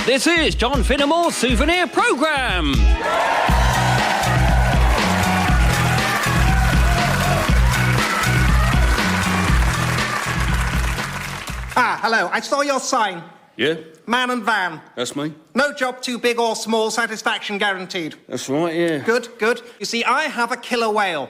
This is John Finnemore's Souvenir programme. Hello. I saw your sign. Yeah? Man and van. That's me. No job too big or small, satisfaction guaranteed. That's right, yeah. Good, good. You see, I have a killer whale.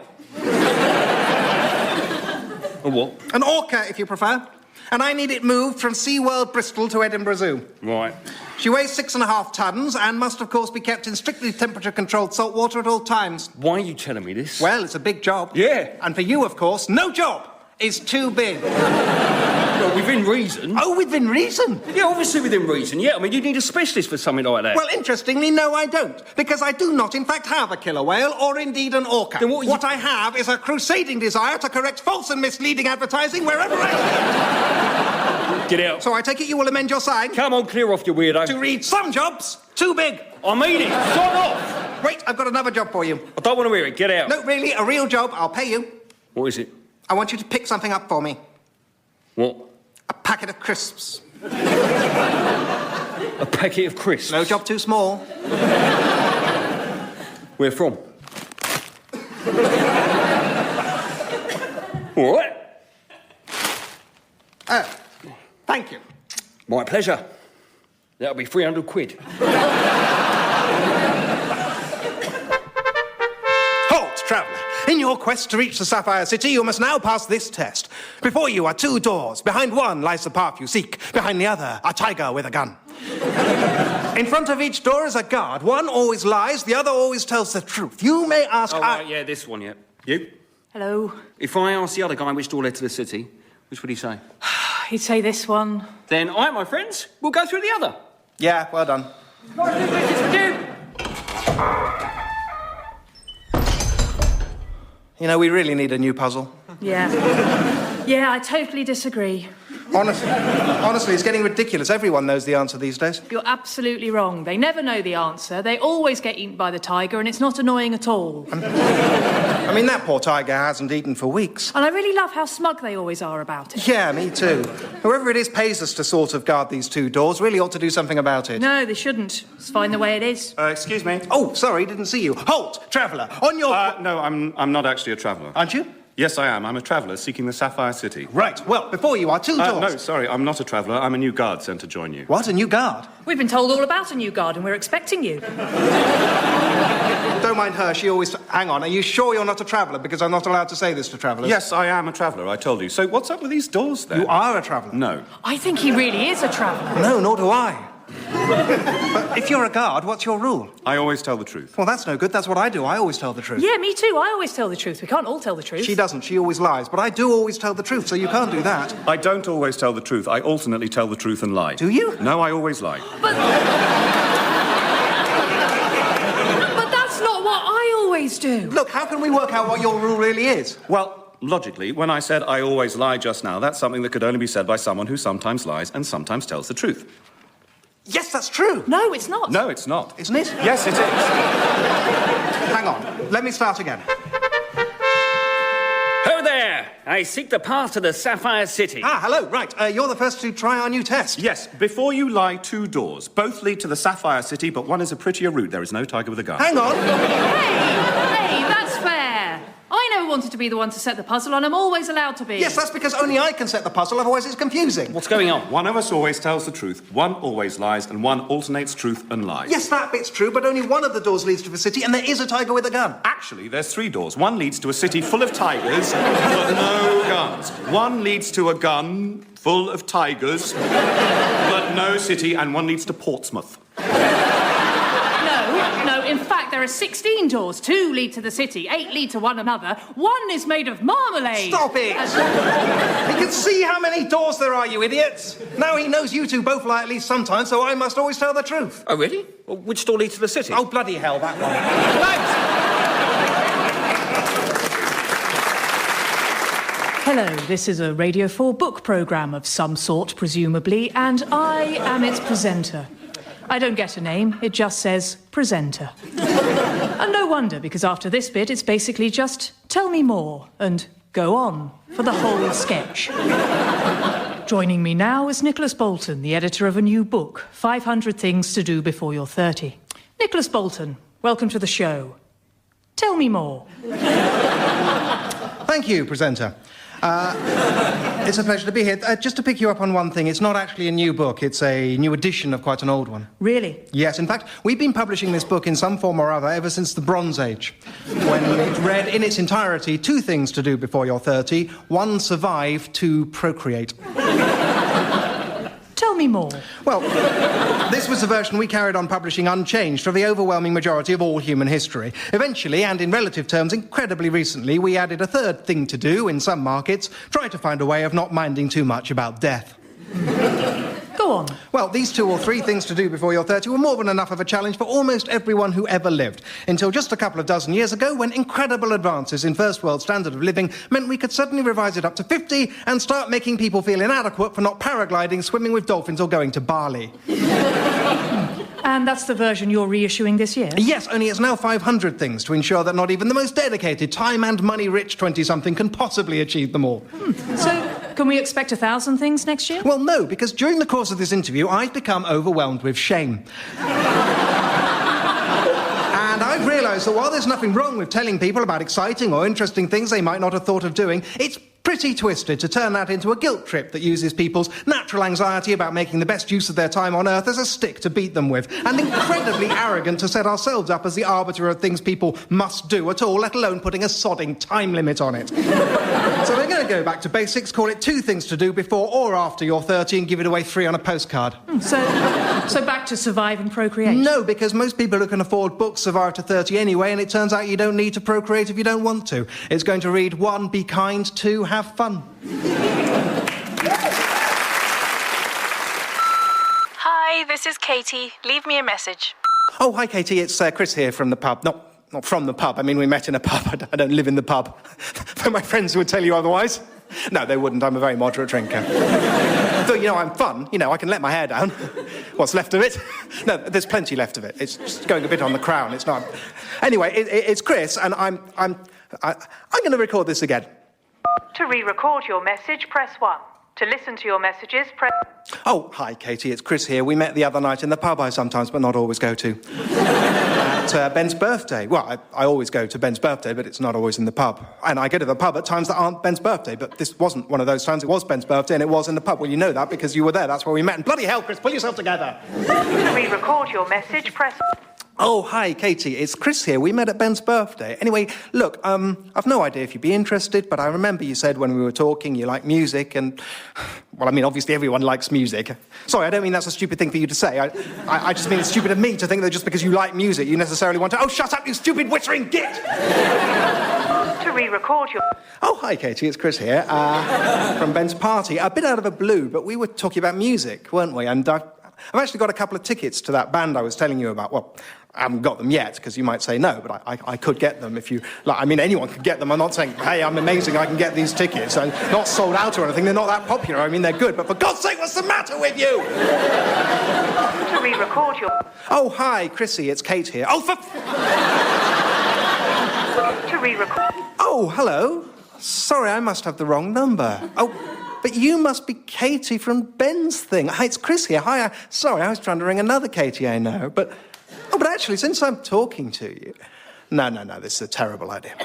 A what? An orca, if you prefer. And I need it moved from SeaWorld Bristol to Edinburgh Zoo. Right. She weighs 6.5 tons and must, of course, be kept in strictly temperature-controlled salt water at all times. Why are you telling me this? Well, it's a big job. Yeah. And for you, of course, no job is too big. Well, within reason. Oh, within reason? Yeah, obviously within reason, yeah. I mean, you need a specialist for something like that. Well, interestingly, no, I don't. Because I do not, in fact, have a killer whale or indeed an orca. Then what I have is a crusading desire to correct false and misleading advertising wherever I can. Get out. So I take it you will amend your sign? Come on, clear off, you weirdo. To read some jobs too big. I mean it. Shut off. Wait, I've got another job for you. I don't want to hear it. Get out. No, really, a real job. I'll pay you. What is it? I want you to pick something up for me. What? A packet of crisps. A packet of crisps? No job too small. Where from? What? Thank you. My pleasure. That'll be 300 quid. Halt, traveller. In your quest to reach the Sapphire City, you must now pass this test. Before you are 2 doors. Behind one lies the path you seek. Behind the other, a tiger with a gun. In front of each door is a guard. One always lies, the other always tells the truth. You may ask... Oh, right, yeah, this one, yeah. You? Hello. If I asked the other guy which door led to the city, which would he say? He'd say this one. Then I, my friends, will go through the other. Yeah, well done. Nice to meet you. You know, we really need a new puzzle. Yeah. Yeah, I totally disagree. Honestly, it's getting ridiculous. Everyone knows the answer these days. You're absolutely wrong. They never know the answer. They always get eaten by the tiger, and it's not annoying at all. I mean, that poor tiger hasn't eaten for weeks. And I really love how smug they always are about it. Yeah, me too. Whoever it is pays us to sort of guard these 2 doors really ought to do something about it. No, they shouldn't. It's fine the way it is. Excuse me. Oh, sorry, didn't see you. Halt, traveller, on your... No, I'm not actually a traveller. Aren't you? Yes, I am. I'm a traveller seeking the Sapphire City. Right, well, before you are 2 doors. No, sorry, I'm not a traveller. I'm a new guard sent to join you. What, a new guard? We've been told all about a new guard, and we're expecting you. Don't mind her, she always... Hang on, are you sure you're not a traveller? Because I'm not allowed to say this to travellers. Yes, I am a traveller, I told you. So what's up with these doors, then? You are a traveller? No. I think he really is a traveller. No, nor do I. But if you're a guard, what's your rule? I always tell the truth. Well, that's no good. That's what I do. I always tell the truth. Yeah, me too. I always tell the truth. We can't all tell the truth. She doesn't. She always lies. But I do always tell the truth, so you can't do that. I don't always tell the truth. I alternately tell the truth and lie. Do you? No, I always lie. But that's not what I always do. Look, how can we work out what your rule really is? Well, logically, when I said I always lie just now, that's something that could only be said by someone who sometimes lies and sometimes tells the truth. Yes, that's true. No, it's not. No, it's not. Isn't it? Yes, it is. Hang on. Let me start again. Ho there! I seek the path to the Sapphire City. Hello. Right. You're the first to try our new test. Yes, before you lie, 2 doors. Both lead to the Sapphire City, but one is a prettier route. There is no tiger with a gun. Hang on. Hey, that's fair. I never wanted to be the one to set the puzzle, and I'm always allowed to be. Yes, that's because only I can set the puzzle, otherwise it's confusing. What's going on? One of us always tells the truth, one always lies, and one alternates truth and lies. Yes, that bit's true, but only one of the doors leads to the city, and there is a tiger with a gun. Actually, there's 3 doors. One leads to a city full of tigers, but no guns. One leads to a gun full of tigers, but no city, and one leads to Portsmouth. No, in fact, there are 16 doors. 2 lead to the city, 8 lead to one another. 1 is made of marmalade. Stop it! He can see how many doors there are, you idiots. Now he knows you 2 both lie at least sometimes, so I must always tell the truth. Oh, really? Well, which door leads to the city? Oh, bloody hell, that one. Right. Hello, this is a Radio 4 book programme of some sort, presumably, and I am its presenter. I don't get a name, it just says presenter. And no wonder, because after this bit, it's basically just tell me more and go on for the whole sketch. Joining me now is Nicholas Bolton, the editor of a new book, 500 Things to Do Before You're 30. Nicholas Bolton, welcome to the show. Tell me more. Thank you, presenter. It's a pleasure to be here. Just to pick you up on one thing, it's not actually a new book. It's a new edition of quite an old one. Really? Yes, in fact, we've been publishing this book in some form or other ever since the Bronze Age, when it read in its entirety 2 things to do before you're 30, 1, survive, 2, procreate. Tell me more. Well, this was the version we carried on publishing unchanged for the overwhelming majority of all human history. Eventually, and in relative terms incredibly recently, we added a 3rd thing to do in some markets, try to find a way of not minding too much about death. Go on. Well, these 2 or 3 things to do before you're 30 were more than enough of a challenge for almost everyone who ever lived, until just a couple of dozen years ago, when incredible advances in first world standard of living meant we could suddenly revise it up to 50 and start making people feel inadequate for not paragliding, swimming with dolphins or going to Bali. And that's the version you're reissuing this year? Yes, only it's now 500 things to ensure that not even the most dedicated, time and money-rich 20-something can possibly achieve them all. So, can we expect 1,000 things next year? Well, no, because during the course of this interview, I've become overwhelmed with shame. And I've realised that while there's nothing wrong with telling people about exciting or interesting things they might not have thought of doing, it's pretty twisted to turn that into a guilt trip that uses people's natural anxiety about making the best use of their time on Earth as a stick to beat them with, and incredibly arrogant to set ourselves up as the arbiter of things people must do at all, let alone putting a sodding time limit on it. So we're going to go back to basics, call it 2 things to do before or after you're 30 and give it away free on a postcard. So back to survive and procreate? No, because most people who can afford books survive to 30 anyway, and it turns out you don't need to procreate if you don't want to. It's going to read 1, be kind, 2, have fun. Hi, this is Katie. Leave me a message. Oh, hi, Katie. It's Chris here from the pub. Not from the pub. I mean, we met in a pub. I don't live in the pub. But my friends would tell you otherwise. No, they wouldn't. I'm a very moderate drinker. Though, I'm fun. I can let my hair down. What's left of it? No, there's plenty left of it. It's just going a bit on the crown. It's not... Anyway, it's Chris, and I'm going to record this again. To re-record your message, press 1. To listen to your messages, press... Oh, hi, Katie. It's Chris here. We met the other night in the pub I sometimes, but not always, go to. At Ben's birthday. Well, I always go to Ben's birthday, but it's not always in the pub. And I go to the pub at times that aren't Ben's birthday, but this wasn't one of those times. It was Ben's birthday, and it was in the pub. Well, you know that because you were there. That's where we met. And bloody hell, Chris, pull yourself together. To re-record your message, press... Oh, hi, Katie. It's Chris here. We met at Ben's birthday. Anyway, look, I've no idea if you'd be interested, but I remember you said when we were talking you like music and... Well, I mean, obviously everyone likes music. Sorry, I don't mean that's a stupid thing for you to say. I just mean it's stupid of me to think that just because you like music, you necessarily want to... Oh, shut up, you stupid whittering git! To re-record your... Oh, hi, Katie. It's Chris here, from Ben's party. A bit out of the blue, but we were talking about music, weren't we? And I've actually got a couple of tickets to that band I was telling you about. Well, I haven't got them yet, because you might say no, but I could get them if you... I mean, anyone could get them. I'm not saying, hey, I'm amazing, I can get these tickets. I'm not sold out or anything. They're not that popular. I mean, they're good, but for God's sake, what's the matter with you? To re-record your... Oh, hi, Chrissy, it's Kate here. Oh, for... To re-record... Oh, hello. Sorry, I must have the wrong number. Oh... But you must be Katie from Ben's thing. Hi, it's Chris here. Hi, sorry, I was trying to ring another Katie I know, but... Oh, but actually, since I'm talking to you... No, this is a terrible idea.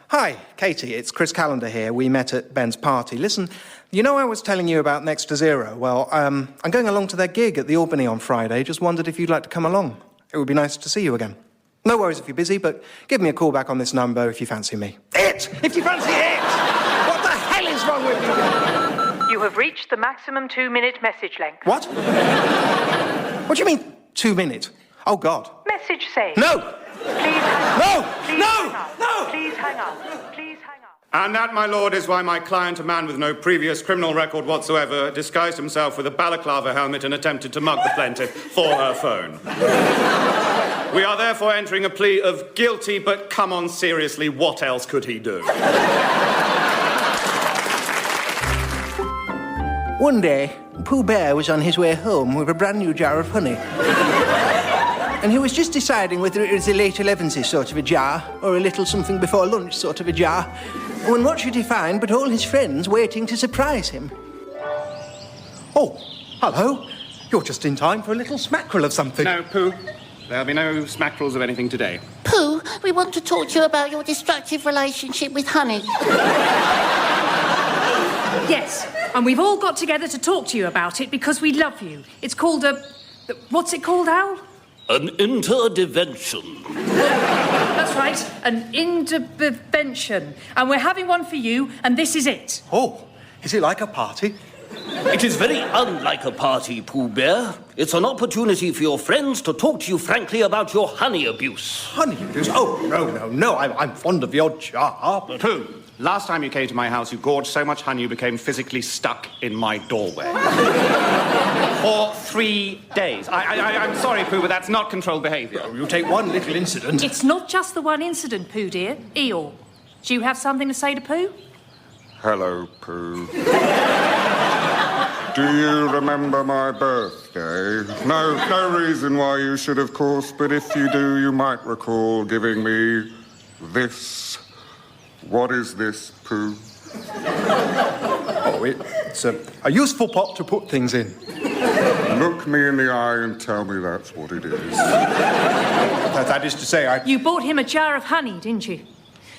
Hi, Katie, it's Chris Callender here. We met at Ben's party. Listen, I was telling you about Next to Zero. Well, I'm going along to their gig at the Albany on Friday. Just wondered if you'd like to come along. It would be nice to see you again. No worries if you're busy, but give me a call back on this number if you fancy me. If you fancy it! What the hell is wrong with you? You have reached the maximum 2-minute message length. What? What do you mean, 2 minutes? Oh, God. Message saved. No! Please hang up. Please No! hang up. No! Please hang up. Please hang up. And that, my lord, is why my client, a man with no previous criminal record whatsoever, disguised himself with a balaclava helmet and attempted to mug the plaintiff for her phone. We are therefore entering a plea of guilty, but come on, seriously, what else could he do? One day, Pooh Bear was on his way home with a brand new jar of honey. And he was just deciding whether it was a late 11s sort of a jar or a little something before lunch sort of a jar. When what should he find but all his friends waiting to surprise him? Oh, hello. You're just in time for a little smackerel of something. No, Pooh. There'll be no smackerels of anything today. Pooh, we want to talk to you about your destructive relationship with honey. Yes, and we've all got together to talk to you about it because we love you. It's called a... What's it called, Al? An intervention. That's right, an intervention. And we're having one for you, and this is it. Oh, is it like a party? It is very unlike a party, Pooh Bear. It's an opportunity for your friends to talk to you frankly about your honey abuse. Honey abuse? Oh, no. I'm fond of your jar. Pooh, last time you came to my house, you gorged so much honey you became physically stuck in my doorway. For 3 days. I'm sorry, Pooh, but that's not controlled behaviour. You take one little incident. It's not just the one incident, Pooh, dear. Eeyore, do you have something to say to Pooh? Hello, Pooh. Do you remember my birthday? No reason why you should, of course, but if you do, you might recall giving me this. What is this, Pooh? Oh, it's a useful pot to put things in. Look me in the eye and tell me that's what it is. That is to say, You bought him a jar of honey, didn't you?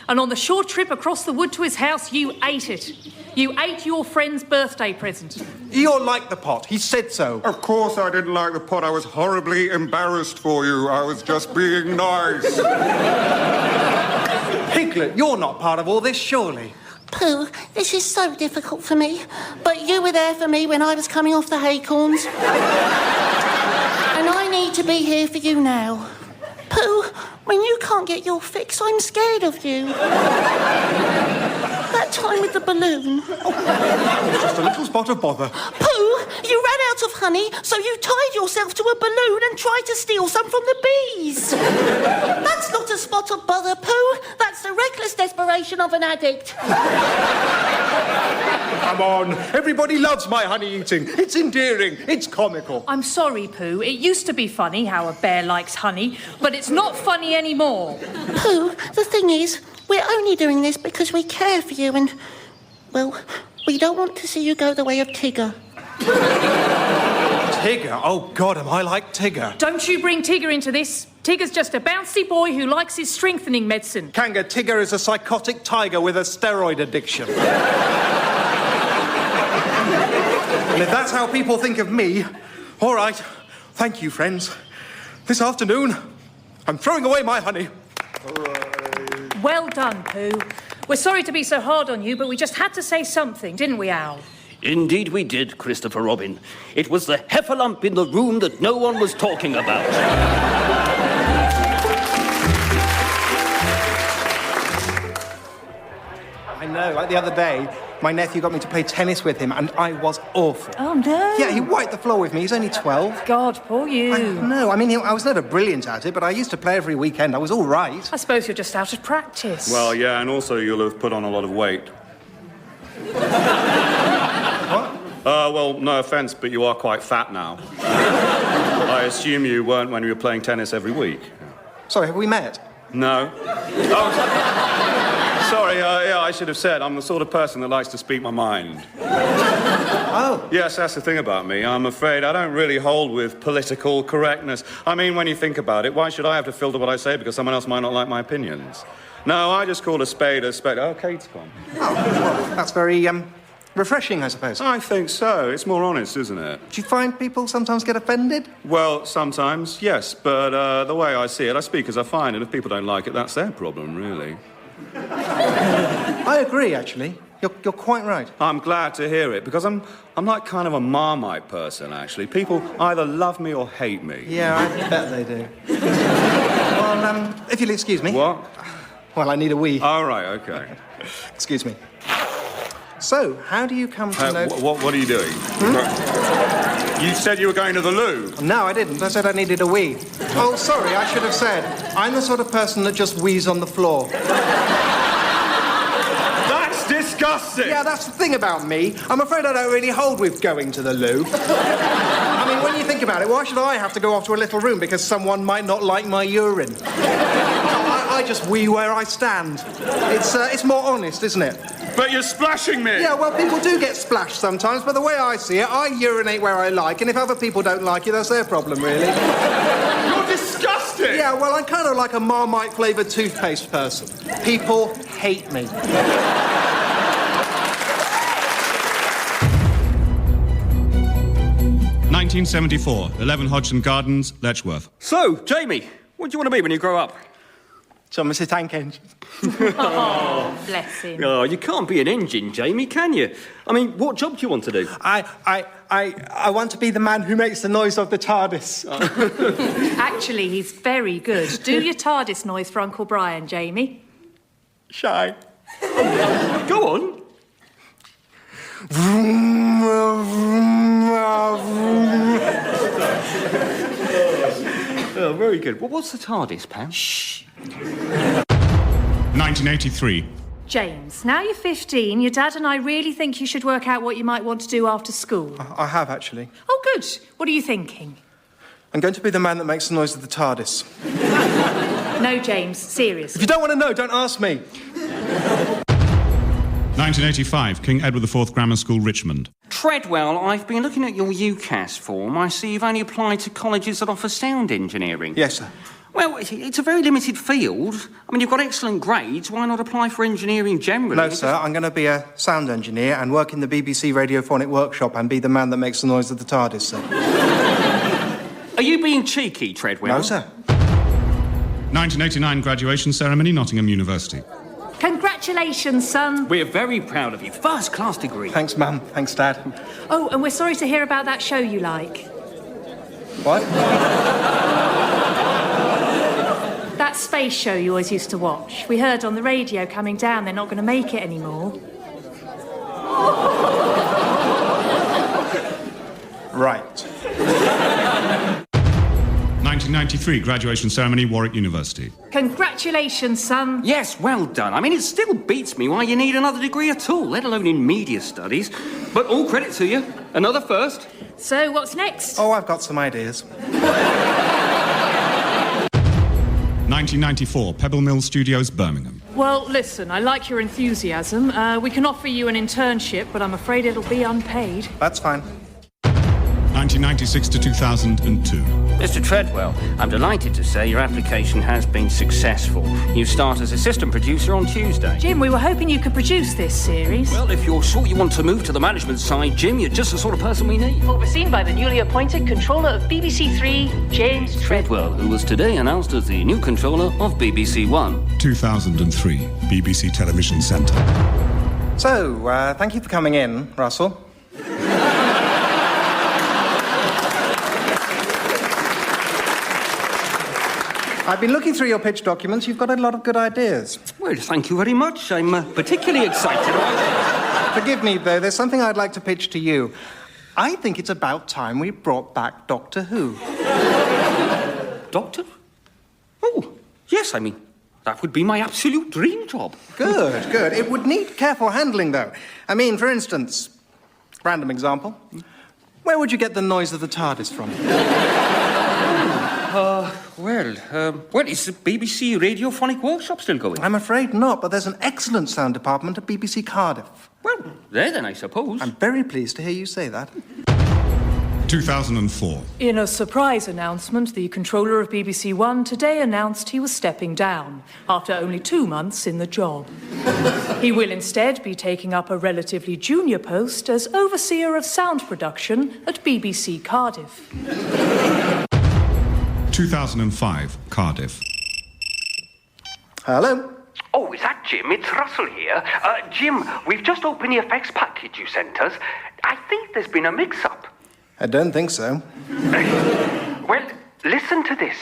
And on the short trip across the wood to his house, you ate it. You ate your friend's birthday present. Eeyore liked the pot. He said so. Of course I didn't like the pot. I was horribly embarrassed for you. I was just being nice. Piglet, you're not part of all this, surely. Pooh, this is so difficult for me. But you were there for me when I was coming off the acorns. And I need to be here for you now. Pooh, when you can't get your fix, I'm scared of you. That time with the balloon. It's just a little spot of bother. Pooh, you ran out of honey, so you tied yourself to a balloon and tried to steal some from the bees. That's not a spot of bother, Pooh. That's the reckless desperation of an addict. Come on. Everybody loves my honey eating. It's endearing. It's comical. I'm sorry, Pooh. It used to be funny how a bear likes honey, but it's not funny anymore. Pooh, the thing is, we're only doing this because we care for you and, well, we don't want to see you go the way of Tigger. Tigger? Oh, God, am I like Tigger? Don't you bring Tigger into this. Tigger's just a bouncy boy who likes his strengthening medicine. Kanga, Tigger is a psychotic tiger with a steroid addiction. And if that's how people think of me, all right. Thank you, friends. This afternoon, I'm throwing away my honey. Well done, Pooh. We're sorry to be so hard on you, but we just had to say something, didn't we, Al? Indeed we did, Christopher Robin. It was the heffalump in the room that no one was talking about. I know, like the other day, my nephew got me to play tennis with him, and I was awful. Oh, no. Yeah, he wiped the floor with me. He's only 12. God, poor you. I mean, I was never brilliant at it, but I used to play every weekend. I was all right. I suppose you're just out of practice. Well, yeah, and also you'll have put on a lot of weight. What? Well, no offence, but you are quite fat now. I assume you weren't when you were playing tennis every week. Sorry, have we met? No. Oh, sorry, yeah, I should have said I'm the sort of person that likes to speak my mind. Oh. Yes, that's the thing about me. I'm afraid I don't really hold with political correctness. I mean, when you think about it, why should I have to filter what I say because someone else might not like my opinions? No, I just call a spade a spade. Oh, Kate's gone. Oh, well, that's very, refreshing, I suppose. I think so. It's more honest, isn't it? Do you find people sometimes get offended? Well, sometimes, yes. But the way I see it, I speak as I find, and if people don't like it, that's their problem, really. I agree, actually. You're quite right. I'm glad to hear it, because I'm like kind of a Marmite person, actually. People either love me or hate me. Yeah, I bet they do. Well, if you'll excuse me. What? Well, I need a wee. Oh, right, OK. Excuse me. So, how do you come to know... What are you doing? You said you were going to the loo. No, I didn't. I said I needed a wee. Oh, sorry, I should have said. I'm the sort of person that just wheezes on the floor. That's disgusting! Yeah, that's the thing about me. I'm afraid I don't really hold with going to the loo. I mean, mean, when you think about it, why should I have to go off to a little room because someone might not like my urine? I just wee where I stand. It's more honest, isn't it? But you're splashing me! Yeah, well, people do get splashed sometimes, but the way I see it, I urinate where I like, and if other people don't like it, that's their problem, really. You're disgusting! Yeah, well, I'm kind of like a Marmite-flavoured toothpaste person. People hate me. 1974, 11 Hodgson Gardens, Letchworth. So, Jamie, what do you want to be when you grow up? Thomas the Tank Engine. Oh, bless him. Oh, you can't be an engine, Jamie, can you? I mean, what job do you want to do? I want to be the man who makes the noise of the TARDIS. Actually, he's very good. Do your TARDIS noise for Uncle Brian, Jamie. Shy. Go on. Oh, very good. Well, what's the TARDIS, Pam? Shh. 1983. James, now you're 15, your dad and I really think you should work out what you might want to do after school. I have, actually. Oh, good. What are you thinking? I'm going to be the man that makes the noise of the TARDIS. No, James, seriously. If you don't want to know, don't ask me. 1985, King Edward IV Grammar School, Richmond. Treadwell, I've been looking at your UCAS form. I see you've only applied to colleges that offer sound engineering. Yes, sir. Well, it's a very limited field. I mean, you've got excellent grades. Why not apply for engineering generally? No, sir, I'm going to be a sound engineer and work in the BBC Radiophonic Workshop and be the man that makes the noise of the TARDIS, sir. Are you being cheeky, Treadwell? No, sir. 1989, graduation ceremony, Nottingham University. Congratulations, son. We're very proud of you. First-class degree. Thanks, Mum. Thanks, Dad. Oh, and we're sorry to hear about that show you like. What? That space show you always used to watch. We heard on the radio coming down they're not going to make it anymore. Right. 1993, graduation ceremony, Warwick University. Congratulations, son. Yes, well done. I mean, it still beats me why you need another degree at all, let alone in media studies. But all credit to you. Another first. So, what's next? Oh, I've got some ideas. 1994, Pebble Mill Studios, Birmingham. Well, listen, I like your enthusiasm. We can offer you an internship, but I'm afraid it'll be unpaid. That's fine. 1996 to 2002. Mr. Treadwell, I'm delighted to say your application has been successful. You start as assistant producer on Tuesday. Jim, we were hoping you could produce this series. Well, if you're sure you want to move to the management side, Jim, you're just the sort of person we need. Overseen by the newly appointed controller of BBC Three, James Treadwell, who was today announced as the new controller of BBC One. 2003, BBC Television Centre. So, thank you for coming in, Russell. I've been looking through your pitch documents. You've got a lot of good ideas. Well, thank you very much. I'm particularly excited about it. Forgive me, though, there's something I'd like to pitch to you. I think it's about time we brought back Doctor Who. Doctor? Oh, yes, I mean, that would be my absolute dream job. Good, good. It would need careful handling, though. I mean, for instance, random example, where would you get the noise of the TARDIS from? Well, is the BBC Radiophonic Workshop still going? I'm afraid not, but there's an excellent sound department at BBC Cardiff. Well, there then, I suppose. I'm very pleased to hear you say that. 2004. In a surprise announcement, the controller of BBC One today announced he was stepping down after only 2 months in the job. He will instead be taking up a relatively junior post as overseer of sound production at BBC Cardiff. 2005, Cardiff. Hello? Oh, is that Jim? It's Russell here. Jim, we've just opened the effects package you sent us. I think there's been a mix-up. I don't think so. Well, listen to this.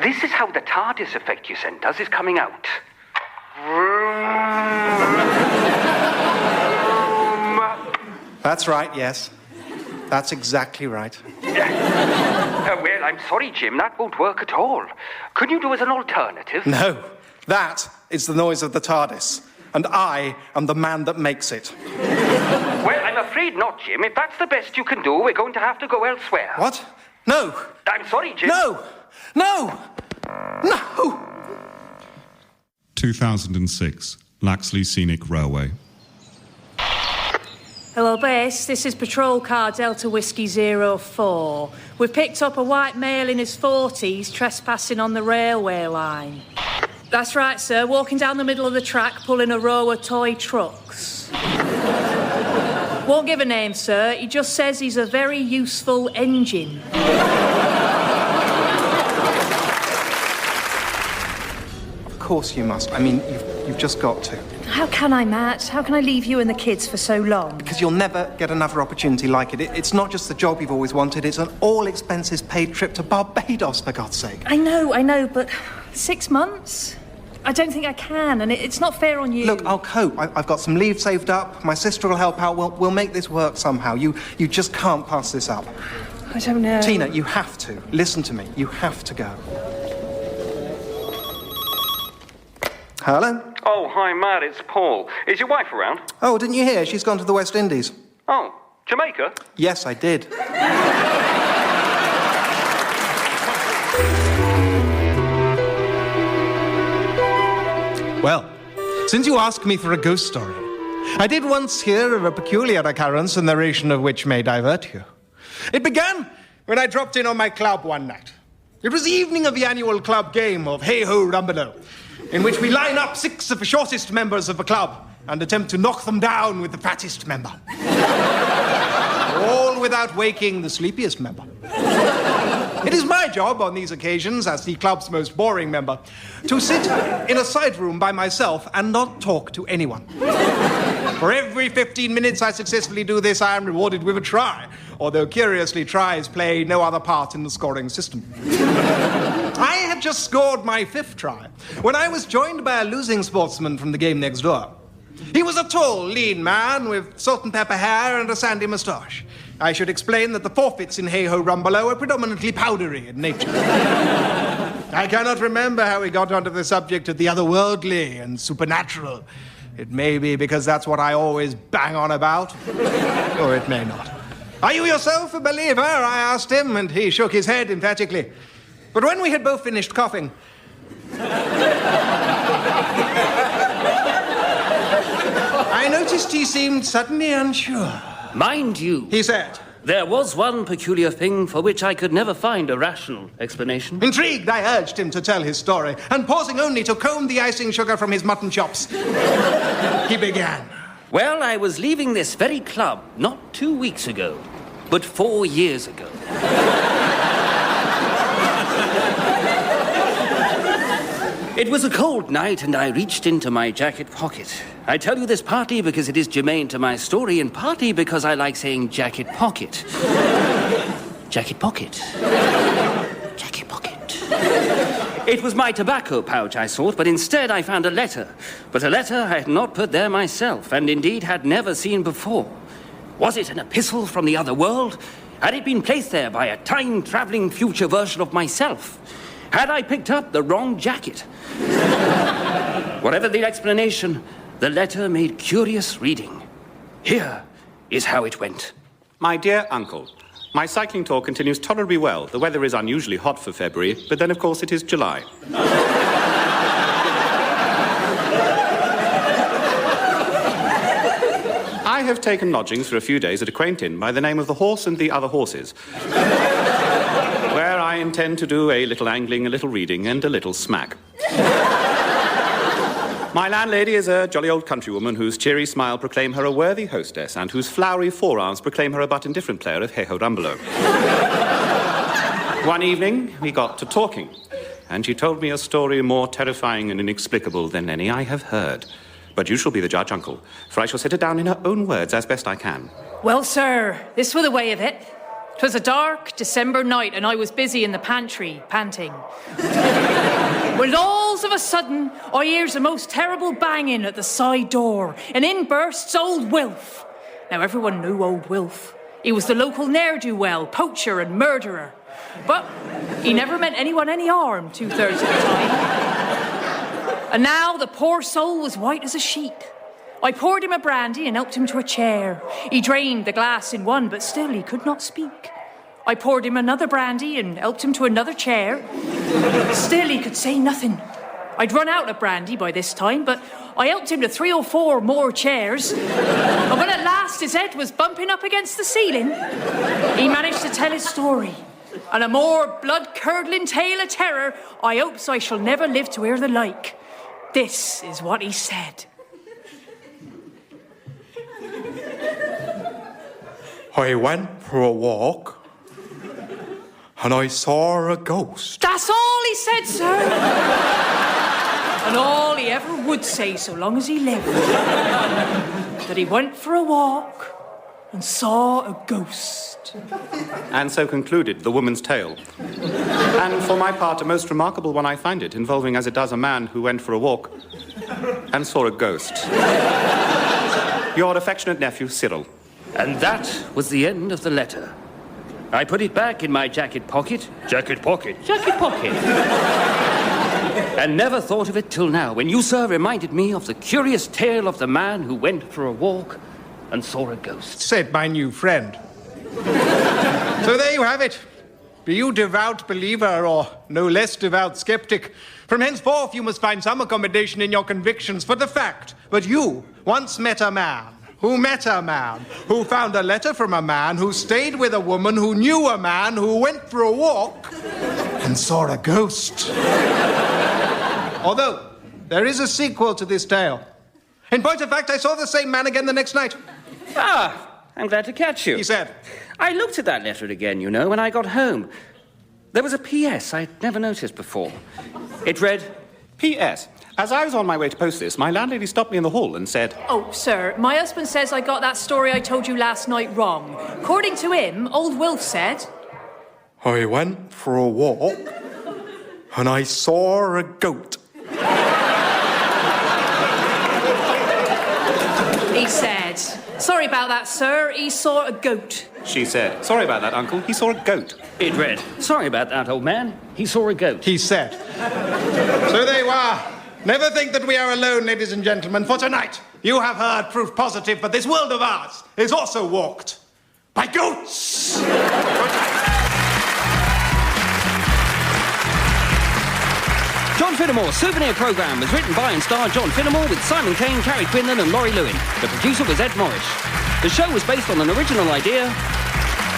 This is how the TARDIS effect you sent us is coming out. That's right, yes. That's exactly right. Well, I'm sorry, Jim, that won't work at all. Could you do as an alternative? No, that is the noise of the TARDIS, and I am the man that makes it. Well, I'm afraid not, Jim. If that's the best you can do, we're going to have to go elsewhere. What? No. I'm sorry, Jim. No. No. No. 2006, Laxley Scenic Railway. Hello, base. This is Patrol Car Delta Whiskey 04. We've picked up a white male in his 40s trespassing on the railway line. That's right, sir. Walking down the middle of the track, pulling a row of toy trucks. Won't give a name, sir. He just says he's a very useful engine. Of course you must. I mean, you've just got to. How can I, Matt? How can I leave you and the kids for so long? Because you'll never get another opportunity like it. It's not just the job you've always wanted, it's an all-expenses-paid trip to Barbados, for God's sake. I know, but 6 months? I don't think I can, and it's not fair on you. Look, I'll cope. I've got some leave saved up. My sister will help out. We'll make this work somehow. You just can't pass this up. I don't know. Tina, you have to. Listen to me. You have to go. Hello? Oh, hi, Matt. It's Paul. Is your wife around? Oh, didn't you hear? She's gone to the West Indies. Oh, Jamaica? Yes, I did. Well, since you ask me for a ghost story, I did once hear of a peculiar occurrence, the narration of which may divert you. It began when I dropped in on my club one night. It was the evening of the annual club game of Hey-Ho Rumbelow, in which we line up 6 of the shortest members of the club and attempt to knock them down with the fattest member. All without waking the sleepiest member. It is my job on these occasions, as the club's most boring member, to sit in a side room by myself and not talk to anyone. For every 15 minutes I successfully do this, I am rewarded with a try, although curiously tries play no other part in the scoring system. I had just scored my 5th try when I was joined by a losing sportsman from the game next door. He was a tall, lean man with salt and pepper hair and a sandy moustache. I should explain that the forfeits in Hey-Ho Rumbelow are predominantly powdery in nature. I cannot remember how we got onto the subject of the otherworldly and supernatural. It may be because that's what I always bang on about, or it may not. Are you yourself a believer? I asked him, and he shook his head emphatically. But when we had both finished coughing, I noticed he seemed suddenly unsure. Mind you, He said, there was one peculiar thing for which I could never find a rational explanation. Intrigued, I urged him to tell his story, and pausing only to comb the icing sugar from his mutton chops, he began. Well, I was leaving this very club not 2 weeks ago, but 4 years ago. It was a cold night, and I reached into my jacket pocket. I tell you this partly because it is germane to my story, and partly because I like saying jacket pocket. Jacket pocket. Jacket pocket. It was my tobacco pouch, I thought, but instead I found a letter. But a letter I had not put there myself, and indeed had never seen before. Was it an epistle from the other world? Had it been placed there by a time-traveling future version of myself? Had I picked up the wrong jacket? Whatever the explanation, the letter made curious reading. Here is how it went. My dear uncle, my cycling tour continues tolerably well. The weather is unusually hot for February, but then, of course, it is July. I have taken lodgings for a few days at a quaint inn by the name of the Horse and the Other Horses, where I intend to do a little angling, a little reading, and a little smack. My landlady is a jolly old countrywoman whose cheery smile proclaim her a worthy hostess and whose flowery forearms proclaim her a but indifferent player of Hey-Ho Rumbelow. One evening, we got to talking, and she told me a story more terrifying and inexplicable than any I have heard. But you shall be the judge, uncle, for I shall set it down in her own words as best I can. Well, sir, this were the way of it. 'Twas a dark December night, and I was busy in the pantry, panting. When all of a sudden, I hears a most terrible banging at the side door, and in bursts old Wilf. Now, everyone knew old Wilf. He was the local ne'er-do-well, poacher and murderer. But he never meant anyone any harm 2/3 of the time. And now the poor soul was white as a sheet. I poured him a brandy and helped him to a chair. He drained the glass in one, but still he could not speak. I poured him another brandy and helped him to another chair. Still he could say nothing. I'd run out of brandy by this time, but I helped him to 3 or 4 more chairs. And when at last his head was bumping up against the ceiling, he managed to tell his story. And a more blood-curdling tale of terror I hopes I shall never live to hear the like. This is what he said. I went for a walk and I saw a ghost. That's all he said, sir. And all he ever would say so long as he lived. That he went for a walk and saw a ghost. And so concluded the woman's tale. And for my part, a most remarkable one I find it, involving as it does a man who went for a walk and saw a ghost. Your affectionate nephew, Cyril. And that was the end of the letter. I put it back in my jacket pocket. Jacket pocket. And never thought of it till now, when you, sir, reminded me of the curious tale of the man who went for a walk and saw a ghost. Said my new friend. So there you have it. Be you devout believer or no less devout skeptic, from henceforth you must find some accommodation in your convictions for the fact that you once met a man who found a letter from a man who stayed with a woman who knew a man who went for a walk and saw a ghost. Although, there is a sequel to this tale. In point of fact, I saw the same man again the next night. Ah, I'm glad to catch you. He said. I looked at that letter again, you know, when I got home. There was a P.S. I'd never noticed before. It read, P.S. As I was on my way to post this, my landlady stopped me in the hall and said... Oh, sir, my husband says I got that story I told you last night wrong. According to him, old Wolf said... I went for a walk and I saw a goat. He said... Sorry about that, sir. He saw a goat. She said, sorry about that, uncle. He saw a goat. It read, sorry about that, old man. He saw a goat. He said. So there you are. Never think that we are alone, ladies and gentlemen, for tonight you have heard proof positive that this world of ours is also walked by goats. John Finnemore's Souvenir programme was written by and starred John Finnemore with Simon Kane, Carrie Quinlan and Laurie Lewin. The producer was Ed Morris. The show was based on an original idea.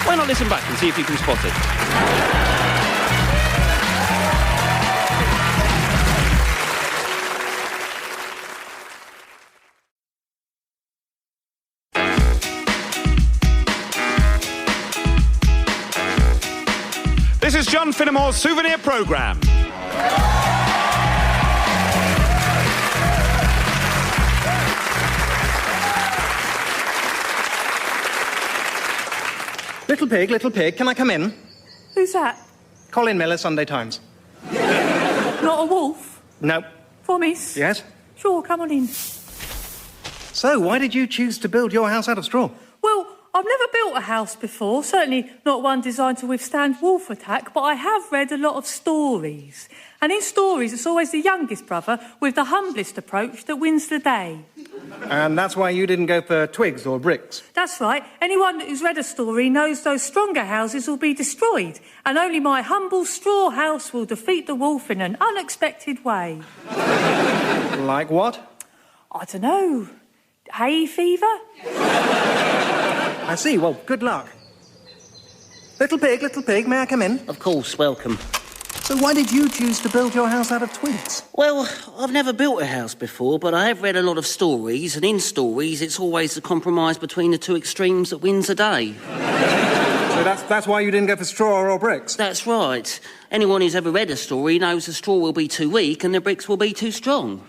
Why not listen back and see if you can spot it? This is John Finnemore's Souvenir programme. Little pig, can I come in? Who's that? Colin Miller, Sunday Times. Not a wolf? No. Promise? Yes? Sure, come on in. So, why did you choose to build your house out of straw? Well, I've never built a house before, certainly not one designed to withstand wolf attack, but I have read a lot of stories. And in stories, it's always the youngest brother with the humblest approach that wins the day. And that's why you didn't go for twigs or bricks? That's right. Anyone who's read a story knows those stronger houses will be destroyed, and only my humble straw house will defeat the wolf in an unexpected way. Like what? I don't know. Hay fever? I see. Well, good luck. Little pig, may I come in? Of course, welcome. So why did you choose to build your house out of twigs? Well, I've never built a house before, but I have read a lot of stories, and in stories, it's always the compromise between the two extremes that wins the day. So that's why you didn't go for straw or bricks? That's right. Anyone who's ever read a story knows the straw will be too weak and the bricks will be too strong.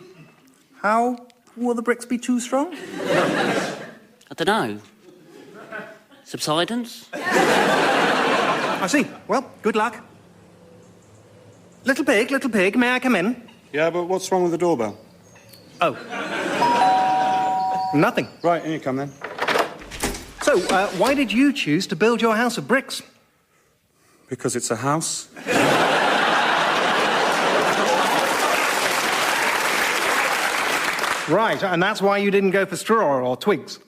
How will the bricks be too strong? I don't know. Subsidence? I see. Well, good luck. Little pig, may I come in? Yeah, but what's wrong with the doorbell? Oh. Nothing. Right, in you come then. So, why did you choose to build your house of bricks? Because it's a house. Right, and that's why you didn't go for straw or twigs.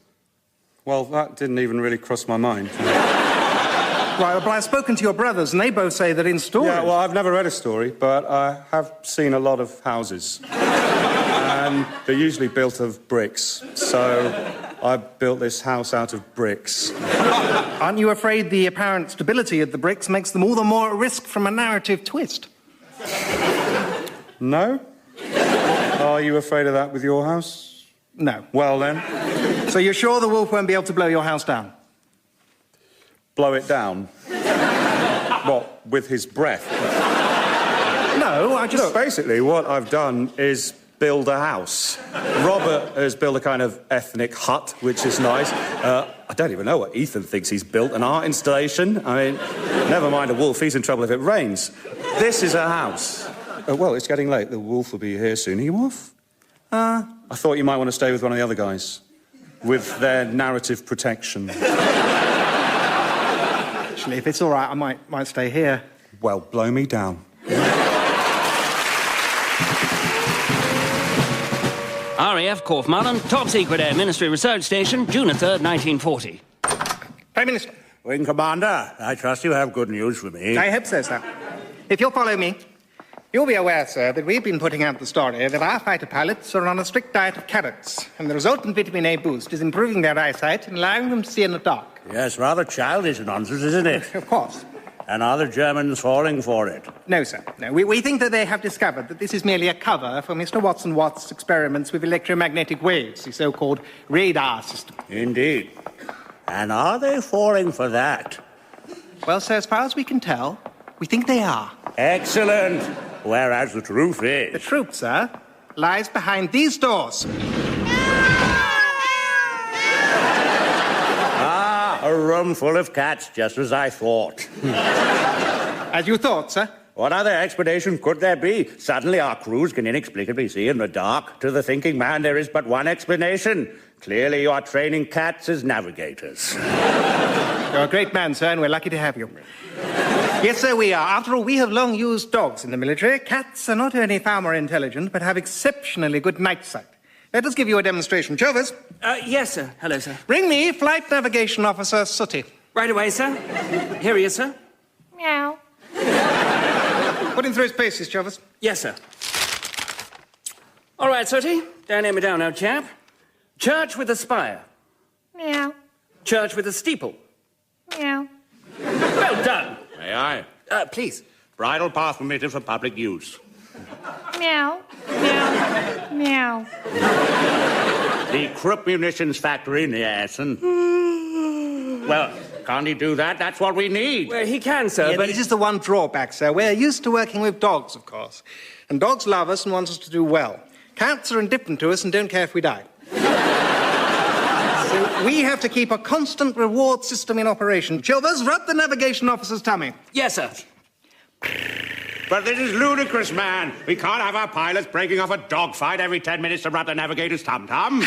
Well, that didn't even really cross my mind. Right, but I've spoken to your brothers, and they both say that in stories... Yeah, well, I've never read a story, but I have seen a lot of houses. And they're usually built of bricks, so I built this house out of bricks. Aren't you afraid the apparent stability of the bricks makes them all the more at risk from a narrative twist? No? Are you afraid of that with your house? No. Well, then. So you're sure the wolf won't be able to blow your house down? Blow it down? What, with his breath? No, I just... Look, basically, what I've done is build a house. Robert has built a kind of ethnic hut, which is nice. I don't even know what Ethan thinks he's built, an art installation. I mean, never mind a wolf, he's in trouble if it rains. This is a house. Well, it's getting late. The wolf will be here soon. Are you off? I thought you might want to stay with one of the other guys. With their narrative protection. Actually, if it's all right, I might stay here. Well, blow me down. RAF Korfmallen, Top Secret Air Ministry Research Station, June 3rd, 1940. Prime Minister. Wing Commander, I trust you have good news for me. I hope so, sir. If you'll follow me, you'll be aware, sir, that we've been putting out the story that our fighter pilots are on a strict diet of carrots, and the resultant vitamin A boost is improving their eyesight and allowing them to see in the dark. Yes, rather childish nonsense, isn't it? Of course. And are the Germans falling for it? No, sir. No, we think that they have discovered that this is merely a cover for Mr. Watson Watt's experiments with electromagnetic waves, the so-called radar system. Indeed. And are they falling for that? Well, sir, as far as we can tell, we think they are. Excellent. Whereas the truth is... The truth, sir, lies behind these doors. A room full of cats, just as I thought. As you thought, sir? What other explanation could there be? Suddenly our crews can inexplicably see in the dark. To the thinking man, there is but one explanation. Clearly you are training cats as navigators. You're a great man, sir, and we're lucky to have you. Yes, sir, we are. After all, we have long used dogs in the military. Cats are not only far more intelligent, but have exceptionally good night sight. Let us give you a demonstration. Chovers? Yes, sir. Hello, sir. Bring me Flight Navigation Officer Sooty. Right away, sir. Here he is, sir. Meow. Put him through his paces, Chovers. Yes, sir. All right, Sooty. Don't let me down, old chap. Church with a spire. Meow. Church with a steeple. Meow. Well done. May I? Please. Bridle path permitted for public use. Meow. Meow. Meow. The Krupp Munitions Factory in the Essen. Well, can't he do that? That's what we need. Well, he can, sir, Yeah, but... this is the one drawback, sir. We're used to working with dogs, of course. And dogs love us and want us to do well. Cats are indifferent to us and don't care if we die. So we have to keep a constant reward system in operation. Chovers, rub the navigation officer's tummy. Yes, sir. But this is ludicrous, man. We can't have our pilots breaking off a dogfight every 10 minutes to rub the navigator's tum-tum.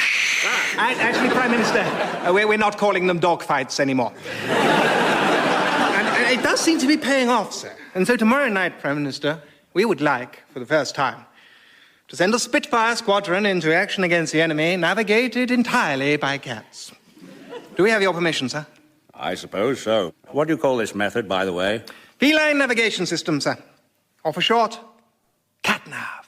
Actually, Prime Minister, we're not calling them dogfights anymore. And it does seem to be paying off, sir. And so tomorrow night, Prime Minister, we would like, for the first time, to send a Spitfire squadron into action against the enemy, navigated entirely by cats. Do we have your permission, sir? I suppose so. What do you call this method, by the way? Feline navigation system, sir. Or for short, catnav.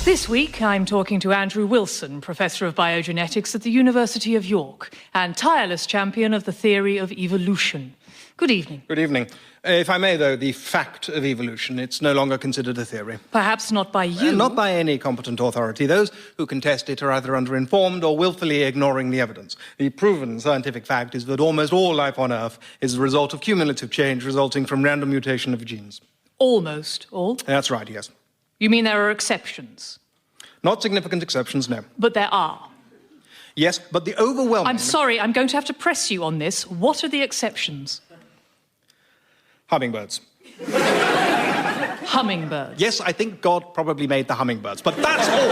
This week, I'm talking to Andrew Wilson, Professor of Biogenetics at the University of York, and tireless champion of the theory of evolution. Good evening. Good evening. If I may, though, the fact of evolution, it's no longer considered a theory. Perhaps not by you. Not by any competent authority. Those who contest it are either underinformed or willfully ignoring the evidence. The proven scientific fact is that almost all life on Earth is the result of cumulative change resulting from random mutation of genes. Almost all? That's right, yes. You mean there are exceptions? Not significant exceptions, no. But there are. Yes, but the overwhelming... I'm sorry, I'm going to have to press you on this. What are the exceptions? Hummingbirds. Hummingbirds? Yes, I think God probably made the hummingbirds, but that's all.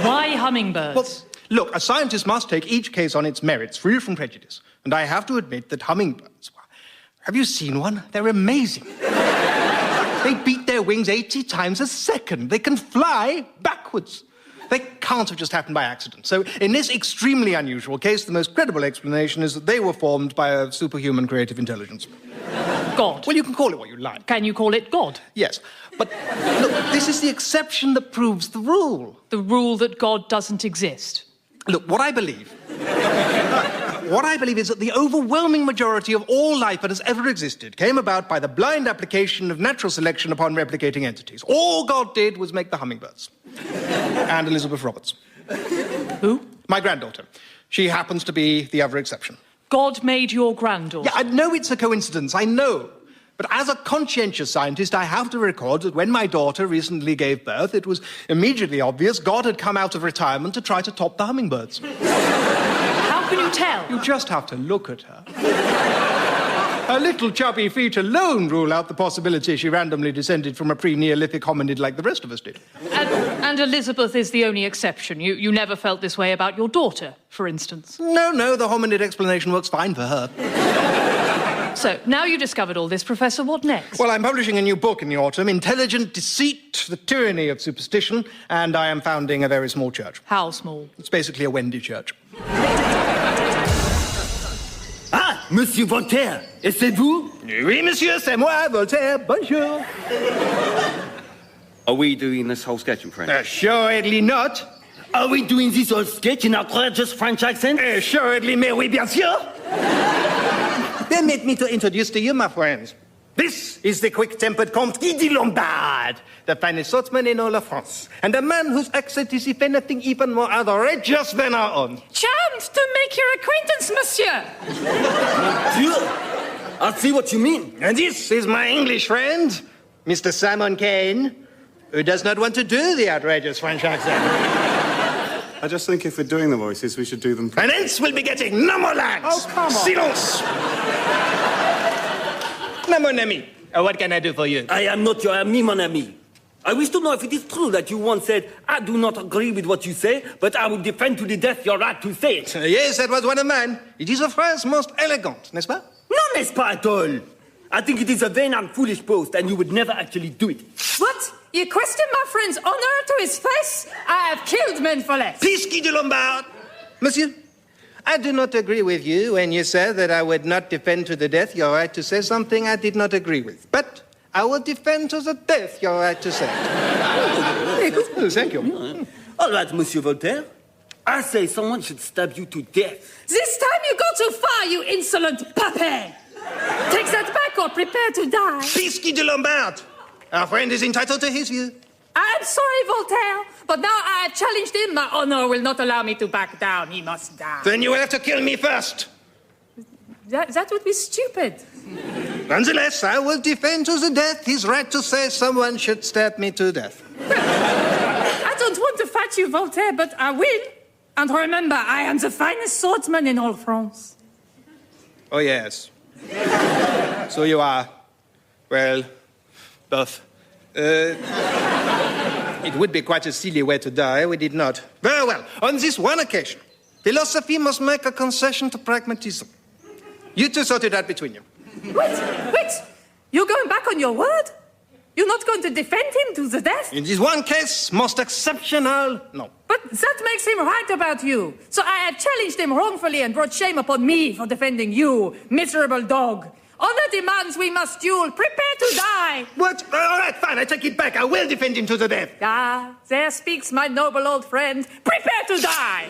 Why hummingbirds? Well, Look, a scientist must take each case on its merits, free from prejudice. And I have to admit that hummingbirds... Have you seen one? They're amazing. They beat their wings 80 times a second. They can fly backwards. They can't have just happened by accident. So in this extremely unusual case, the most credible explanation is that they were formed by a superhuman creative intelligence. God. Well, you can call it what you like. Can you call it God? Yes. But look, this is the exception that proves the rule. The rule that God doesn't exist. Look, what I believe is that the overwhelming majority of all life that has ever existed came about by the blind application of natural selection upon replicating entities. All God did was make the hummingbirds. And Elizabeth Roberts. Who? My granddaughter. She happens to be the other exception. God made your granddaughter? Yeah, I know it's a coincidence, I know. But as a conscientious scientist, I have to record that when my daughter recently gave birth, it was immediately obvious God had come out of retirement to try to top the hummingbirds. How can you tell? You just have to look at her. Her little chubby feet alone rule out the possibility she randomly descended from a pre-Neolithic hominid like the rest of us did. And Elizabeth is the only exception. You never felt this way about your daughter, for instance. No, the hominid explanation works fine for her. So, now you discovered all this, Professor, what next? Well, I'm publishing a new book in the autumn, Intelligent Deceit, the Tyranny of Superstition, and I am founding a very small church. How small? It's basically a Wendy church. Ah, Monsieur Voltaire, et c'est vous? Oui, monsieur, c'est moi, Voltaire. Bonjour. Are we doing this whole sketch in French? Assuredly not. Are we doing this whole sketch in outrageous French accent? Assuredly, mais oui, bien sûr. Permit me to introduce to you, my friends. This is the quick-tempered Comte Guy de Lombard, the finest swordsman in all of France, and a man whose accent is, if anything, even more outrageous than our own. Charmed to make your acquaintance, monsieur. Dieu, I see what you mean. And this is my English friend, Mr. Simon Kane, who does not want to do the outrageous French accent. I just think if we're doing the voices, we should do them... And hence we'll be getting no more lines. Oh, come on. Silence. Now, mon ami, what can I do for you? I am not your ami, mon ami. I wish to know if it is true that you once said, I do not agree with what you say, but I will defend to the death your right to say it. Yes, that was one of mine. It is a phrase most elegant, n'est-ce pas? No, n'est-ce pas at all. I think it is a vain and foolish boast, and you would never actually do it. What? You question my friend's honor to his face? I have killed men for less. Peace, Guy de Lombard. Monsieur, I do not agree with you when you said that I would not defend to the death your right to say something I did not agree with. But I will defend to the death your right to say it. Thank you. All right, Monsieur Voltaire. I say someone should stab you to death. This time you go too far, you insolent puppy. Take that back or prepare to die. Peace, Guy de Lombard. Our friend is entitled to his view. I'm sorry, Voltaire, but now I have challenged him. My honor will not allow me to back down. He must die. Then you will have to kill me first. That would be stupid. Nonetheless, I will defend to the death his right to say someone should stab me to death. I don't want to fight you, Voltaire, but I will. And remember, I am the finest swordsman in all France. Oh, yes. So you are. Well, both. It would be quite a silly way to die. We did not. Very well. On this one occasion, philosophy must make a concession to pragmatism. You two sort it out between you. Wait! You're going back on your word? You're not going to defend him to the death? In this one case, most exceptional, no. But that makes him right about you. So I have challenged him wrongfully and brought shame upon me for defending you, miserable dog. Honor demands we must duel. Prepare to die. What? All right, fine. I take it back. I will defend him to the death. Ah, there speaks my noble old friend. Prepare to die.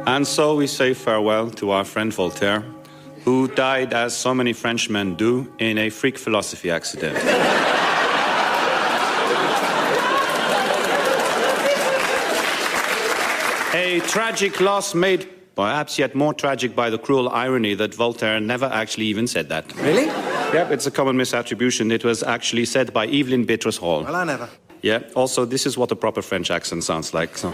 And so we say farewell to our friend Voltaire, who died, as so many Frenchmen do, in a freak philosophy accident. A tragic loss made perhaps yet more tragic by the cruel irony that Voltaire never actually even said that. Really? Yep, it's a common misattribution. It was actually said by Evelyn Beatrice Hall. Well, I never. Yeah, also, this is what a proper French accent sounds like, so...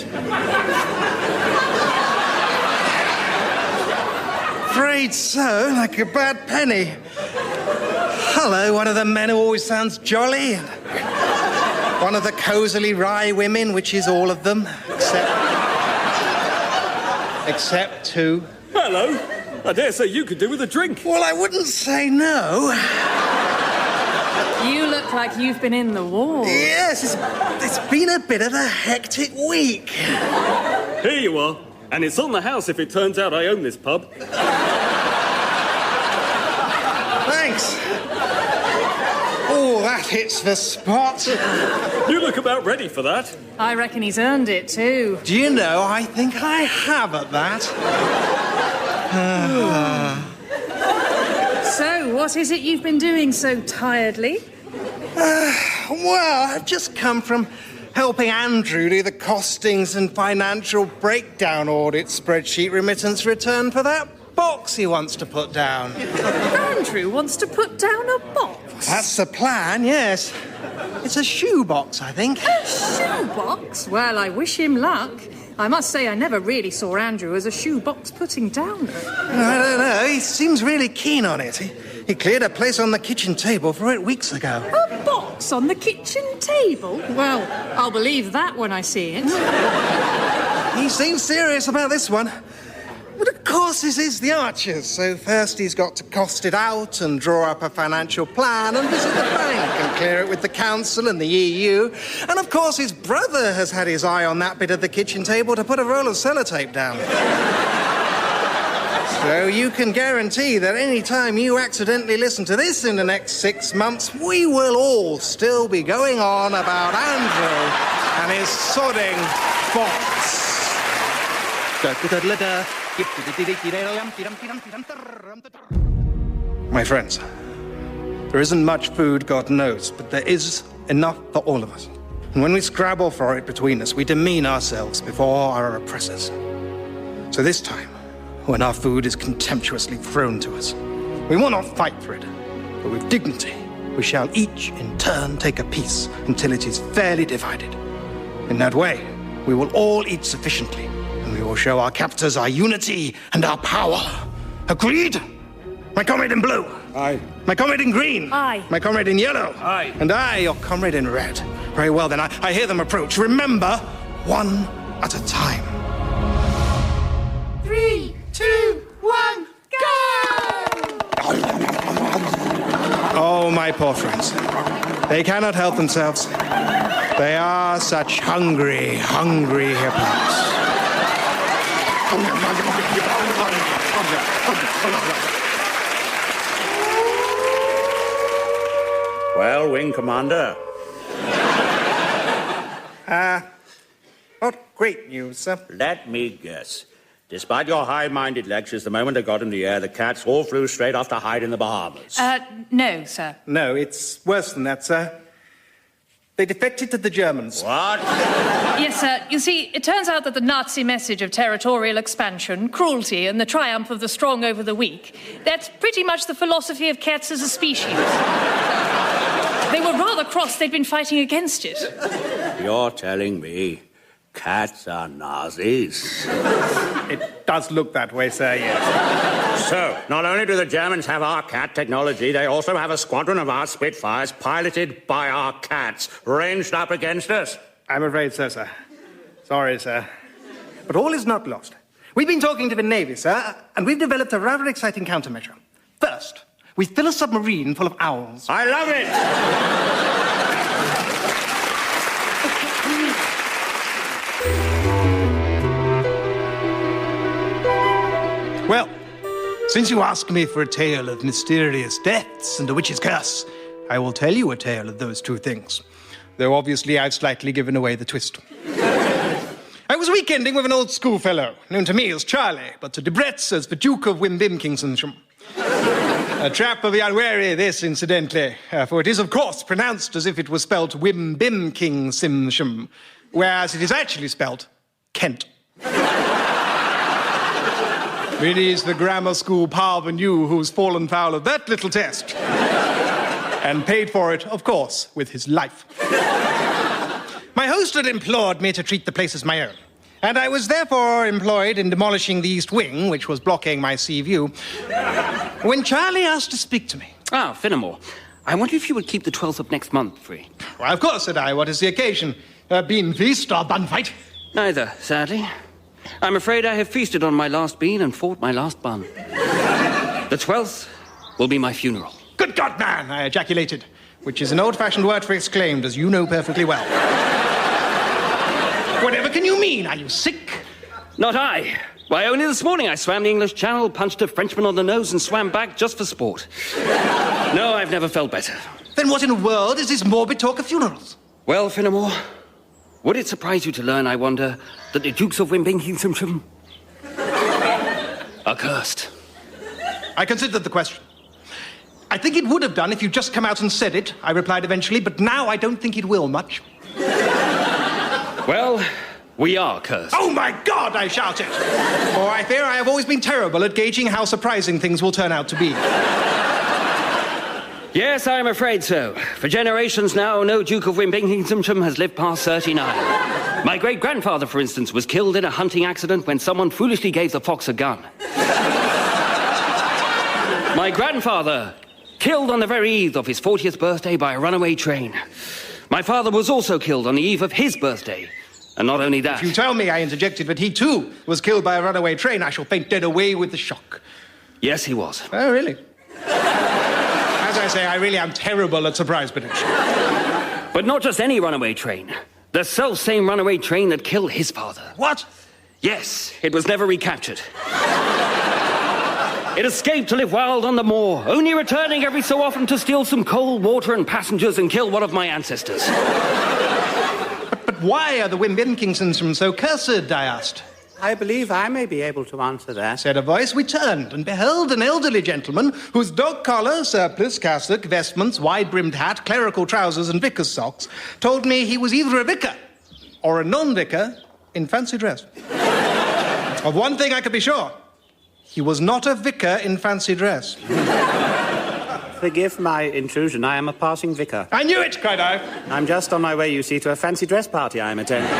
Remus. Afraid so, like a bad penny. Hello, one of the men who always sounds jolly. And one of the cosily wry women, which is all of them, except Except 2. Hello. I dare say you could do with a drink. Well, I wouldn't say no. You look like you've been in the war. Yes, it's been a bit of a hectic week. Here you are. And it's on the house if it turns out I own this pub. Thanks. Oh, that hits the spot. You look about ready for that. I reckon he's earned it, too. Do you know, I think I have at that. So, what is it you've been doing so tiredly? Well, I've just come from helping Andrew do the costings and financial breakdown audit spreadsheet remittance return for that box he wants to put down. Andrew wants to put down a box? That's the plan, yes. It's a shoe box, I think. A shoe box? Well, I wish him luck. I must say I never really saw Andrew as a shoebox putting downer. I don't know. He seems really keen on it. He cleared a place on the kitchen table for it weeks ago. A box on the kitchen table? Well, I'll believe that when I see it. He seems serious about this one. But of course, this is the Archers, so first he's got to cost it out and draw up a financial plan and visit the bank and clear it with the Council and the EU. And of course, his brother has had his eye on that bit of the kitchen table to put a roll of sellotape down. So you can guarantee that any time you accidentally listen to this in the next 6 months, we will all still be going on about Andrew and his sodding box. My friends, there isn't much food, God knows, but there is enough for all of us. And when we scrabble for it between us, we demean ourselves before our oppressors. So this time, when our food is contemptuously thrown to us, we will not fight for it, but with dignity, we shall each in turn take a piece until it is fairly divided. In that way, we will all eat sufficiently, and we will show our captors our unity and our power. Agreed? My comrade in blue. Aye. My comrade in green. Aye. My comrade in yellow. Aye. And I, your comrade in red. Very well, then. I hear them approach. Remember, one at a time. 3, 2, 1, go! Oh, my poor friends. They cannot help themselves. They are such hungry, hungry hippos. Well, Wing Commander. Not great news, sir. Let me guess. Despite your high-minded lectures, the moment they got in the air, the cats all flew straight off to hide in the Bahamas. No, sir. No, it's worse than that, sir. They defected to the Germans. What? Yes, sir. You see, it turns out that the Nazi message of territorial expansion, cruelty, and the triumph of the strong over the weak, that's pretty much the philosophy of cats as a species. They were rather cross they'd been fighting against it. You're telling me cats are Nazis? It does look that way, sir, yes. So, not only do the Germans have our cat technology, they also have a squadron of our Spitfires piloted by our cats, ranged up against us. I'm afraid so, sir. Sorry, sir. But all is not lost. We've been talking to the Navy, sir, and we've developed a rather exciting countermeasure. First, we fill a submarine full of owls. I love it! Well, since you ask me for a tale of mysterious deaths and a witch's curse, I will tell you a tale of those two things. Though obviously I've slightly given away the twist. I was weekending with an old schoolfellow, known to me as Charlie, but to Debretz as the Duke of Wimbimkingsham. A trap of the unwary, this, incidentally, for it is, of course, pronounced as if it was spelt Wimbimkingsham, whereas it is actually spelt Kent. It is the grammar school parvenu who's fallen foul of that little test. And paid for it, of course, with his life. My host had implored me to treat the place as my own, and I was therefore employed in demolishing the east wing, which was blocking my sea view, when Charlie asked to speak to me. Ah, Finnemore, I wonder if you would keep the 12th of next month free. Well, of course, said I. What is the occasion? Bean feast or bun fight? Neither, sadly. I'm afraid I have feasted on my last bean and fought my last bun. The 12th will be my funeral. Good God, man, I ejaculated, which is an old-fashioned word for exclaimed, as you know perfectly well. Whatever can you mean? Are you sick? Not I. Why, only this morning I swam the English Channel, punched a Frenchman on the nose and swam back just for sport. No, I've never felt better. Then what in the world is this morbid talk of funerals? Well, Finnemore, would it surprise you to learn, I wonder, that the Dukes of Wimbinghamshire are cursed? I considered the question. I think it would have done if you'd just come out and said it, I replied eventually, but now I don't think it will much. Well, we are cursed. Oh, my God, I shouted. For I fear I have always been terrible at gauging how surprising things will turn out to be. Yes, I'm afraid so. For generations now, no Duke of Wimbinghamshire has lived past 39. My great-grandfather, for instance, was killed in a hunting accident when someone foolishly gave the fox a gun. My grandfather killed on the very eve of his 40th birthday by a runaway train. My father was also killed on the eve of his birthday. And not only that... If you tell me, I interjected, that he too was killed by a runaway train, I shall faint dead away with the shock. Yes, he was. Oh, really? As I say, I really am terrible at surprise prediction. But not just any runaway train. The self-same runaway train that killed his father. What? Yes, it was never recaptured. It escaped to live wild on the moor, only returning every so often to steal some coal, water, and passengers and kill one of my ancestors. But why are the Wimbinghamshires so cursed, I asked. I believe I may be able to answer that, said a voice. We turned and beheld an elderly gentleman whose dog collar, surplice, cassock, vestments, wide-brimmed hat, clerical trousers, and vicar's socks told me he was either a vicar or a non-vicar in fancy dress. Of one thing I could be sure. He was not a vicar in fancy dress. Forgive my intrusion. I am a passing vicar. I knew it, cried I. I'm just on my way, you see, to a fancy dress party I am attending.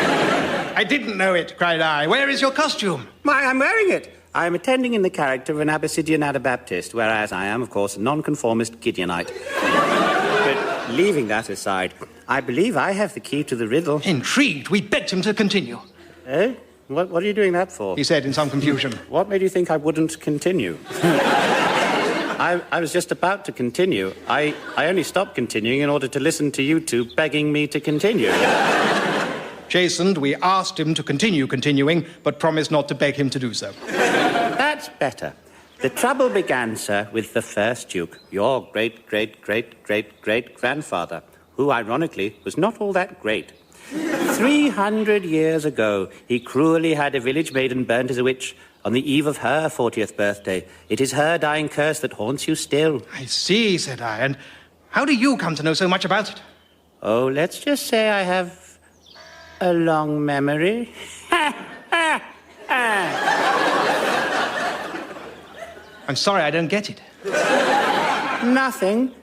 I didn't know it, cried I. Where is your costume? Why, I'm wearing it. I am attending in the character of an Abyssinian Anabaptist, whereas I am, of course, a nonconformist Gideonite. But leaving that aside, I believe I have the key to the riddle. Intrigued, we begged him to continue. Eh? What are you doing that for? He said in some confusion. What made you think I wouldn't continue? I was just about to continue. I only stopped continuing in order to listen to you two begging me to continue. Chastened, we asked him to continue continuing, but promised not to beg him to do so. That's better. The trouble began, sir, with the first Duke, your great-great-great-great-great-grandfather, who, ironically, was not all that great. 300 years ago, he cruelly had a village maiden burnt as a witch on the eve of her 40th birthday. It is her dying curse that haunts you still. I see, said I. And how do you come to know so much about it? Oh, let's just say I have a long memory. I'm sorry, I don't get it. Nothing.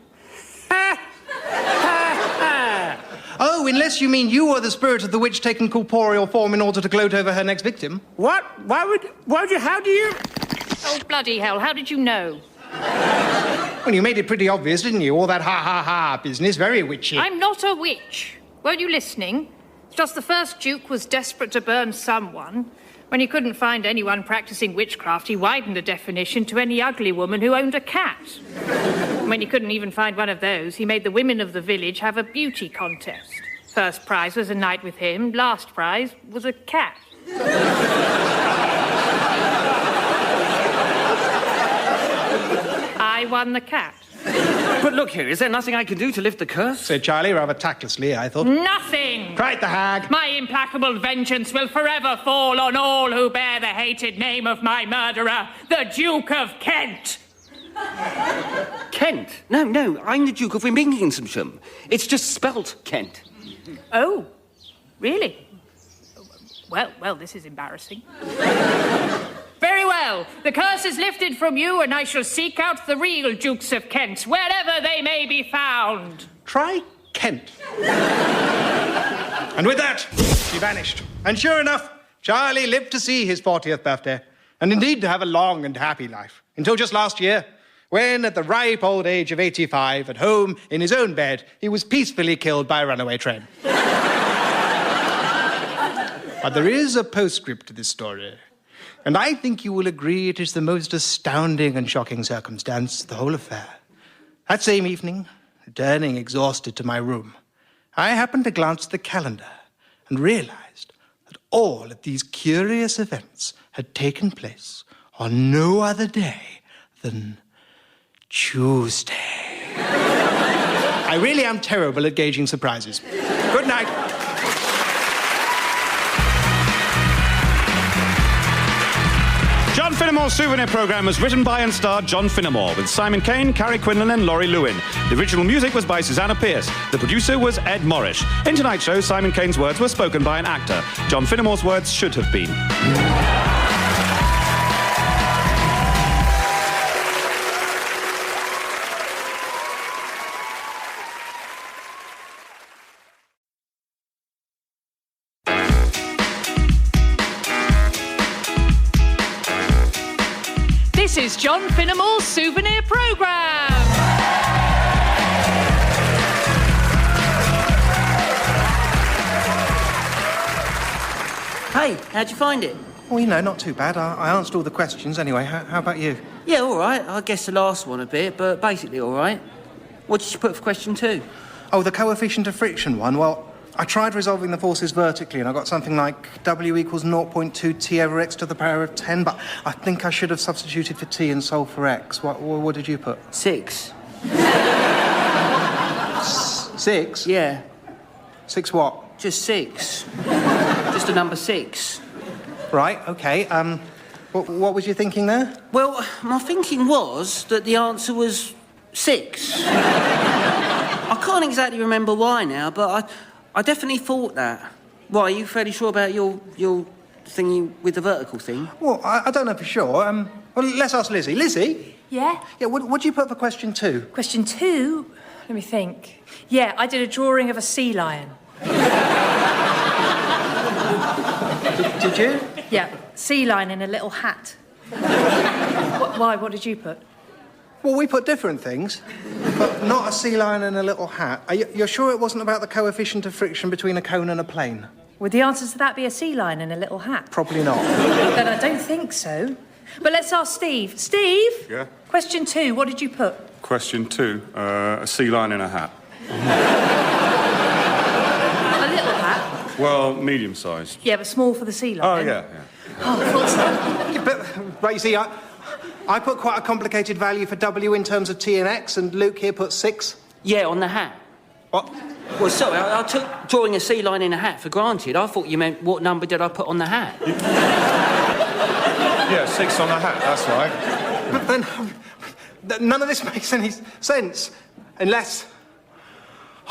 Oh, unless you mean you are the spirit of the witch taken corporeal form in order to gloat over her next victim. What? How do you... Oh, bloody hell, how did you know? Well, you made it pretty obvious, didn't you? All that ha-ha-ha business, very witchy. I'm not a witch. Weren't you listening? It's just the first Duke was desperate to burn someone. When he couldn't find anyone practicing witchcraft, he widened the definition to any ugly woman who owned a cat. When he couldn't even find one of those, he made the women of the village have a beauty contest. First prize was a night with him, last prize was a cat. I won the cat. But look here, is there nothing I can do to lift the curse? Said Charlie, rather tactlessly, I thought. Nothing! Cried the hag. My implacable vengeance will forever fall on all who bear the hated name of my murderer, the Duke of Kent. Kent? No, I'm the Duke of Wimbinghamshire. It's just spelt Kent. Oh, really? Well, this is embarrassing. Very well. The curse is lifted from you, and I shall seek out the real Dukes of Kent, wherever they may be found. Try Kent. And with that, she vanished. And sure enough, Charlie lived to see his 40th birthday, and indeed to have a long and happy life, until just last year, when, at the ripe old age of 85, at home in his own bed, he was peacefully killed by a runaway train. But there is a postscript to this story. And I think you will agree it is the most astounding and shocking circumstance of the whole affair. That same evening, returning exhausted to my room, I happened to glance at the calendar and realized that all of these curious events had taken place on no other day than Tuesday. I really am terrible at gauging surprises. Good night. John Finnemore's Souvenir programme was written by and starred John Finnemore, with Simon Kane, Carrie Quinlan and Laurie Lewin. The original music was by Susanna Pierce. The producer was Ed Morrish. In tonight's show, Simon Kane's words were spoken by an actor. John Finnemore's words should have been. This is John Finnemore's Souvenir programme. Hey, how'd you find it? Well, you know, not too bad. I answered all the questions anyway. How about you? Yeah, all right. I guess the last one a bit, but basically all right. What did you put for question 2? Oh, the coefficient of friction one. Well, I tried resolving the forces vertically, and I got something like W equals 0.2 T over X to the power of 10, but I think I should have substituted for T and solved for X. What did you put? 6. 6? Yeah. 6 what? Just 6. Just the number 6. Right, OK. What was you thinking there? Well, my thinking was that the answer was 6. I can't exactly remember why now, but I definitely thought that. Why, are you fairly sure about your thingy with the vertical thing? Well, I don't know for sure. Well, let's ask Lizzie. Lizzie? Yeah? Yeah, what did you put for question 2? Question 2? Let me think. Yeah, I did a drawing of a sea lion. Did you? Yeah, sea lion in a little hat. Why, what did you put? Well, we put different things, but not a sea lion and a little hat. You're sure it wasn't about the coefficient of friction between a cone and a plane? Would the answer to that be a sea lion in a little hat? Probably not. Then I don't think so. But let's ask Steve. Steve? Yeah? Question 2, what did you put? Question 2, a sea lion in a hat. A little hat? Well, medium-sized. Yeah, but small for the sea lion. Oh, yeah. Oh, I thought so. Yeah, but, right, you see, I put quite a complicated value for W in terms of T and X, and Luke here put 6. Yeah, on the hat. What? Well, sorry, I took drawing a sea lion in a hat for granted. I thought you meant what number did I put on the hat? Yeah, 6 on the hat, that's right. But then, none of this makes any sense. Unless...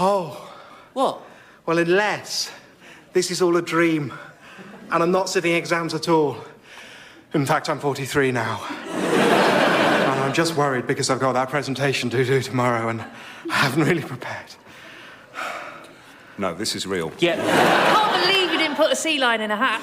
Oh. What? Well, unless this is all a dream, and I'm not sitting exams at all. In fact, I'm 43 now. And I'm just worried because I've got that presentation to do tomorrow, and I haven't really prepared. No, this is real. Yeah. I can't believe you didn't put a sea lion in a hat.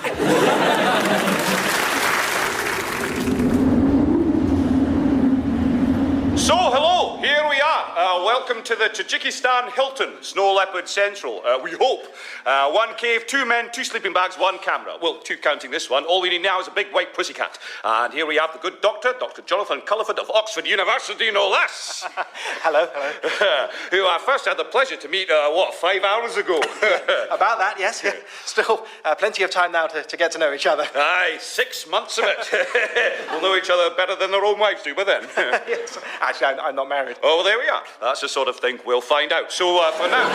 So, hello, here we are. Welcome to the Tajikistan Hilton, Snow Leopard Central, we hope. 1 cave, 2 men, 2 sleeping bags, 1 camera. Well, 2 counting this one. All we need now is a big white pussycat. And here we have the good doctor, Dr. Jonathan Culliford of Oxford University, no less. Hello. Who I first had the pleasure to meet, 5 hours ago? About that, yes. Still, plenty of time now to get to know each other. Aye, 6 months of it. We'll know each other better than their own wives do by then. Yes. Actually, I'm not married. Oh, well, there we are. That's the sort of thing we'll find out. So, for now,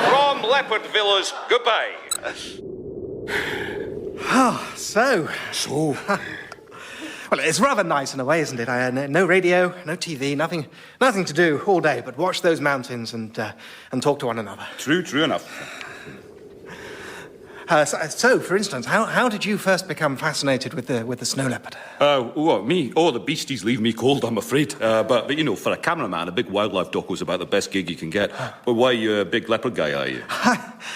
from Leopard Villas, goodbye. So. Well, it's rather nice in a way, isn't it? I had no radio, no TV, nothing to do all day but watch those mountains and talk to one another. True enough. So, for instance, how did you first become fascinated with the snow leopard? What, me? Oh, the beasties leave me cold, I'm afraid. But you know, for a cameraman, a big wildlife doco is about the best gig you can get. But why are you a big leopard guy, are you?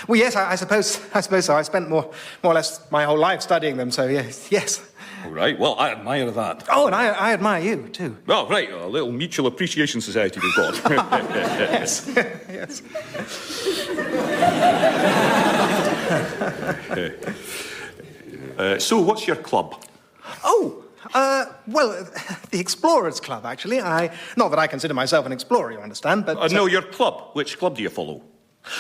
Well, yes, I suppose so. I spent more or less my whole life studying them, so yes. All right, well, I admire that. Oh, and I admire you, too. Oh, right, a little mutual appreciation society we've got. Yes. So, what's your club? Oh, well, the Explorers Club, actually. Not that I consider myself an explorer, you understand, but... No, your club. Which club do you follow?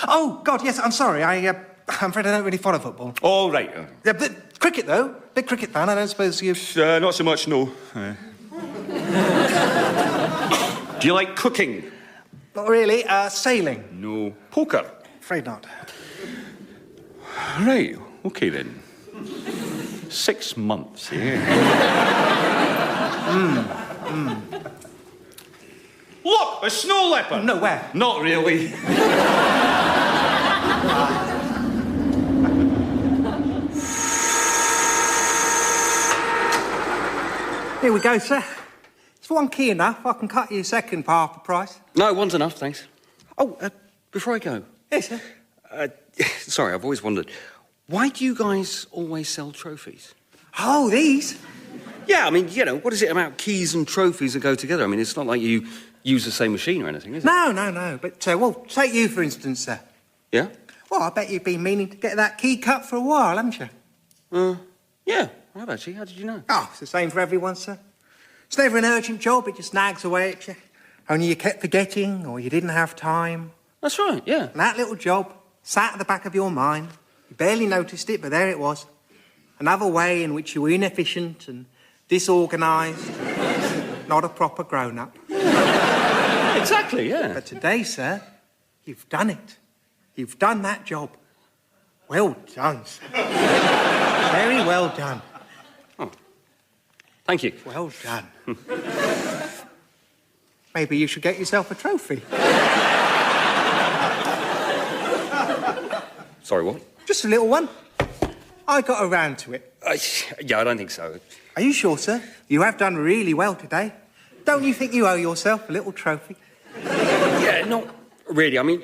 Oh, God, yes, I'm sorry. I'm afraid I don't really follow football. All right. Yeah, but cricket, though. Big cricket fan, I don't suppose you... Not so much, no. Do you like cooking? Not really. Sailing. No. Poker? Afraid not. Right, okay then. 6 months, eh? Look, a snow leopard! No, where? Not really. Here we go, sir. Is one key enough? I can cut you a second for half the price. No, one's enough, thanks. Oh, before I go... Yes, sir. Sorry, I've always wondered, why do you guys always sell trophies? Oh, these? Yeah, I mean, you know, what is it about keys and trophies that go together? I mean, it's not like you use the same machine or anything, is it? No. But, well, take you, for instance, sir. Yeah? Well, I bet you've been meaning to get that key cut for a while, haven't you? Yeah, I have actually. How did you know? Oh, it's the same for everyone, sir. It's never an urgent job, it just nags away at you. Only you kept forgetting, or you didn't have time. That's right, yeah. And that little job sat at the back of your mind. You barely noticed it, but there it was. Another way in which you were inefficient and disorganised, not a proper grown-up. Exactly, yeah. But today, sir, you've done it. You've done that job. Well done, sir. Very well done. Oh, thank you. Well done. Maybe you should get yourself a trophy. Sorry, what? Just a little one. I got around to it. Yeah, I don't think so. Are you sure, sir? You have done really well today. Don't you think you owe yourself a little trophy? Yeah, not really. I mean,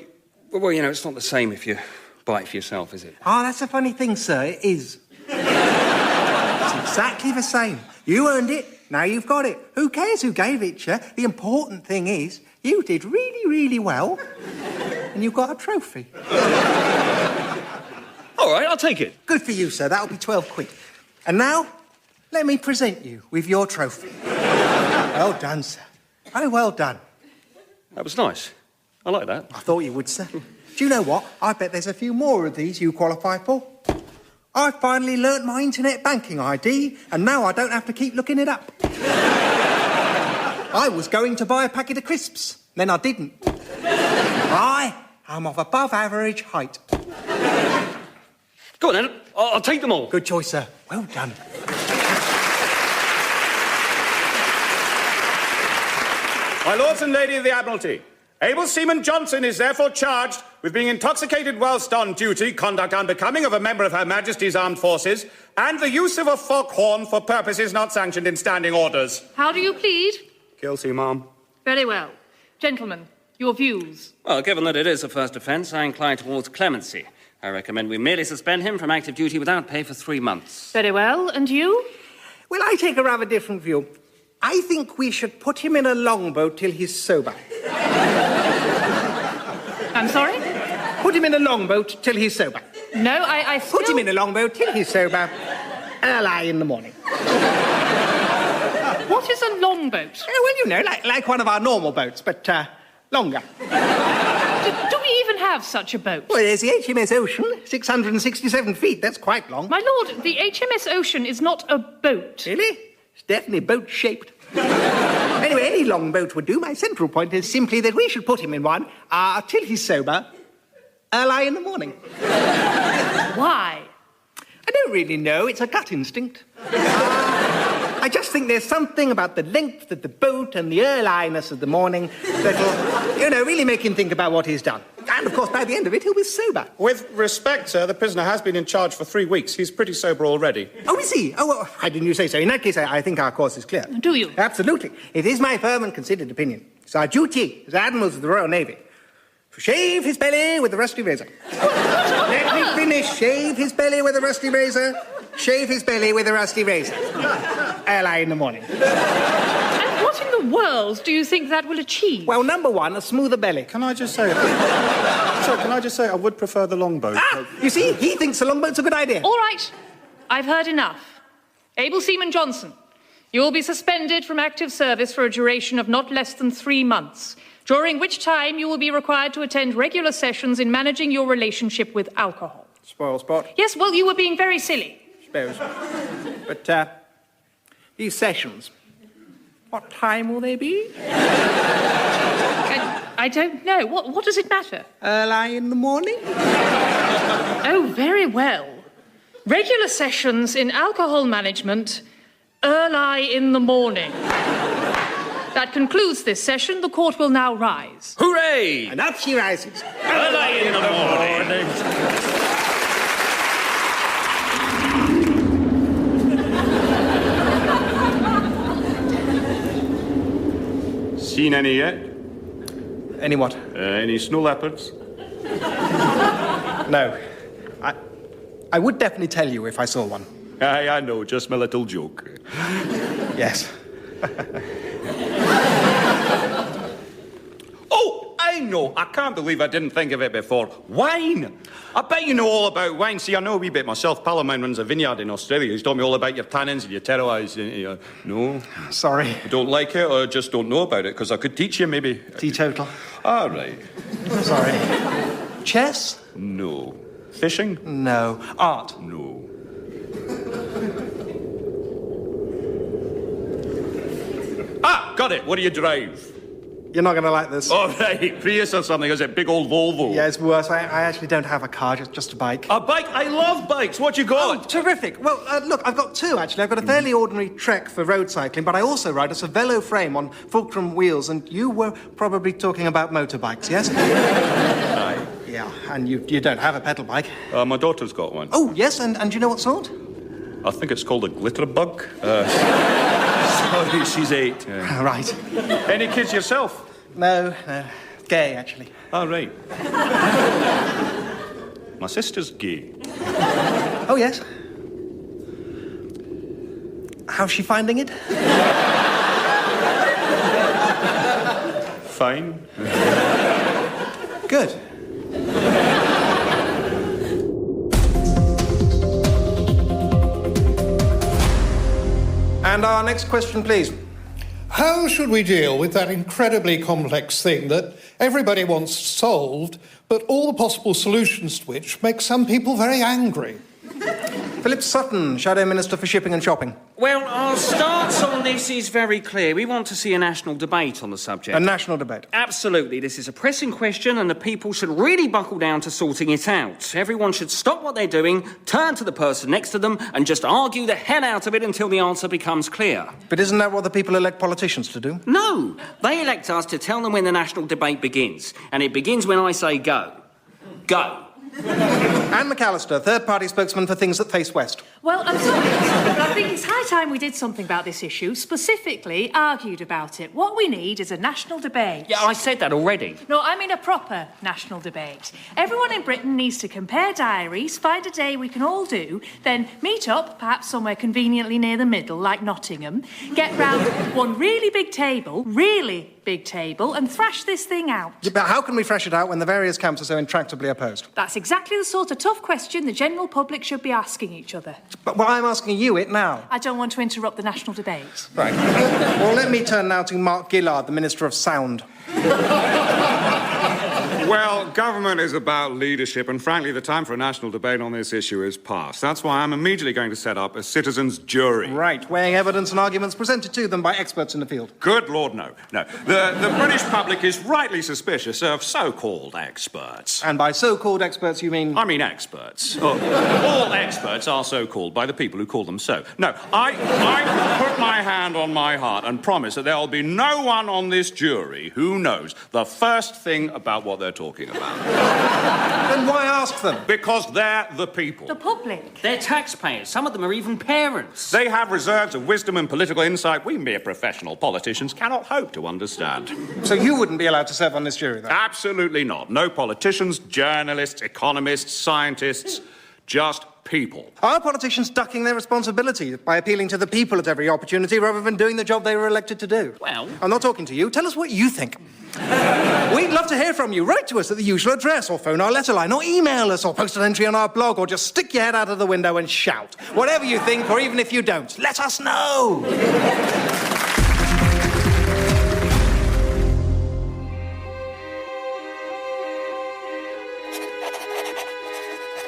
well, you know, it's not the same if you buy it for yourself, is it? Oh, that's a funny thing, sir. It is. It's exactly the same. You earned it, now you've got it. Who cares who gave it to you? The important thing is, you did really, really well, and you got a trophy. All right, I'll take it. Good for you, sir. That'll be 12 quid. And now, let me present you with your trophy. Well done, sir. Very well done. That was nice. I like that. I thought you would, sir. Do you know what? I bet there's a few more of these you qualify for. I finally learnt my internet banking ID, and now I don't have to keep looking it up. I was going to buy a packet of crisps, then I didn't. I am of above average height. Go on, then. I'll take them all. Good choice, sir. Well done. My lords and lady of the Admiralty, Able Seaman Johnson is therefore charged with being intoxicated whilst on duty, conduct unbecoming of a member of Her Majesty's Armed Forces, and the use of a foghorn for purposes not sanctioned in standing orders. How do you plead? Guilty, ma'am. Very well. Gentlemen, your views. Well, given that it is a first offence, I incline towards clemency. I recommend we merely suspend him from active duty without pay for 3 months. Very well. And you? Well, I take a rather different view. I think we should put him in a longboat till he's sober. I'm sorry? Put him in a longboat till he's sober. No, I still... Put him in a longboat till he's sober, early in the morning. What is a longboat? Well, you know, like one of our normal boats, but longer. Do we even have such a boat? Well, there's the HMS Ocean, 667 feet. That's quite long. My lord, the HMS Ocean is not a boat. Really? It's definitely boat-shaped. Anyway, any longboat would do. My central point is simply that we should put him in one till he's sober, early in the morning. Why? I don't really know. It's a gut instinct. I just think there's something about the length of the boat and the earliness of the morning that'll, you know, really make him think about what he's done. And, of course, by the end of it, he'll be sober. With respect, sir, the prisoner has been in charge for 3 weeks. He's pretty sober already. Oh, is he? Oh, well, why didn't you say so? In that case, I think our course is clear. Do you? Absolutely. It is my firm and considered opinion. It's our duty as admirals of the Royal Navy to shave his belly with a rusty razor. Let me finish. Shave his belly with a rusty razor. Shave his belly with a rusty razor. Early in the morning. And what in the world do you think that will achieve? Well, number one, a smoother belly. Can I just say... I would prefer the longboat. You see, he thinks the longboat's a good idea. All right. I've heard enough. Able Seaman Johnson, you will be suspended from active service for a duration of not less than 3 months, during which time you will be required to attend regular sessions in managing your relationship with alcohol. Spoil sport. Yes, well, you were being very silly. Suppose. But, these sessions, what time will they be? I don't know. What does it matter? Early in the morning? Oh, very well. Regular sessions in alcohol management, early in the morning. That concludes this session. The court will now rise. Hooray! And up she rises. Early in the morning. Seen any yet? Any what? Any snow leopards? No. I would definitely tell you if I saw one. I know, just my little joke. Yes. Oh, I know. I can't believe I didn't think of it before. Wine. I bet you know all about wine. See, I know a wee bit myself. Pal of mine runs a vineyard in Australia. He's told me all about your tannins and your terroirs. No? Sorry. You don't like it or just don't know about it? Because I could teach you, maybe. Teetotal. All right. Sorry. Chess? No. Fishing? No. Art? No. Ah, got it. What do you drive? You're not going to like this. All right, Prius or something. Is it big old Volvo? Yeah, it's worse. I actually don't have a car, just a bike. A bike? I love bikes. What you got? Oh, terrific. Well, look, I've got two, actually. I've got a fairly ordinary Trek for road cycling, but I also ride a Cervelo frame on fulcrum wheels, and you were probably talking about motorbikes, yes? Aye. Yeah, and you don't have a pedal bike. My daughter's got one. Oh, yes, and do you know what sort? I think it's called a glitter bug. Sorry, she's 8. Right. Any kids yourself? No. Gay, actually. Oh, right. My sister's gay. Oh, yes. How's she finding it? Fine. Good. And our next question, please. How should we deal with that incredibly complex thing that everybody wants solved, but all the possible solutions to which make some people very angry? Philip Sutton, Shadow Minister for Shipping and Shopping. Well, our stance on this is very clear. We want to see a national debate on the subject. A national debate? Absolutely. This is a pressing question and the people should really buckle down to sorting it out. Everyone should stop what they're doing, turn to the person next to them and just argue the hell out of it until the answer becomes clear. But isn't that what the people elect politicians to do? No. They elect us to tell them when the national debate begins. And it begins when I say go. Go. Anne McAllister, third-party spokesman for Things That Face West. Well, I'm sorry, but I think it's high time we did something about this issue, specifically argued about it. What we need is a national debate. Yeah, I said that already. No, I mean a proper national debate. Everyone in Britain needs to compare diaries, find a day we can all do, then meet up, perhaps somewhere conveniently near the middle, like Nottingham, get round one really big table, and thrash this thing out. Yeah, but how can we thrash it out when the various camps are so intractably opposed? That's exactly the sort of tough question the general public should be asking each other. But I'm asking you it now. I don't want to interrupt the national debate. Right. Well, let me turn now to Mark Gillard, the Minister of Sound. Well, government is about leadership, and frankly, the time for a national debate on this issue is past. That's why I'm immediately going to set up a citizens' jury. Right, weighing evidence and arguments presented to them by experts in the field. Good Lord, no. No. The British public is rightly suspicious of so-called experts. And by so-called experts, you mean? I mean experts. All experts are so-called by the people who call them so. No, I put my hand on my heart and promise that there will be no one on this jury who knows the first thing about what they're talking about. Then why ask them? Because they're the people. The public. They're taxpayers. Some of them are even parents. They have reserves of wisdom and political insight we mere professional politicians cannot hope to understand. So you wouldn't be allowed to serve on this jury, then? Absolutely not. No politicians, journalists, economists, scientists, just people. Are politicians ducking their responsibility by appealing to the people at every opportunity rather than doing the job they were elected to do? Well... I'm not talking to you. Tell us what you think. We'd love to hear from you. Write to us at the usual address, or phone our letter line, or email us, or post an entry on our blog, or just stick your head out of the window and shout. Whatever you think, or even if you don't, let us know!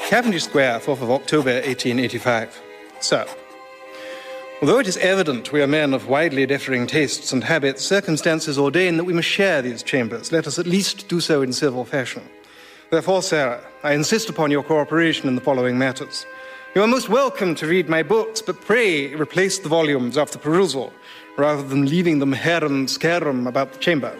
Cavendish Square, 4th of October, 1885. Sir, although it is evident we are men of widely differing tastes and habits, circumstances ordain that we must share these chambers. Let us at least do so in civil fashion. Therefore, Sarah, I insist upon your cooperation in the following matters. You are most welcome to read my books, but pray replace the volumes after perusal, rather than leaving them harum scarum about the chamber.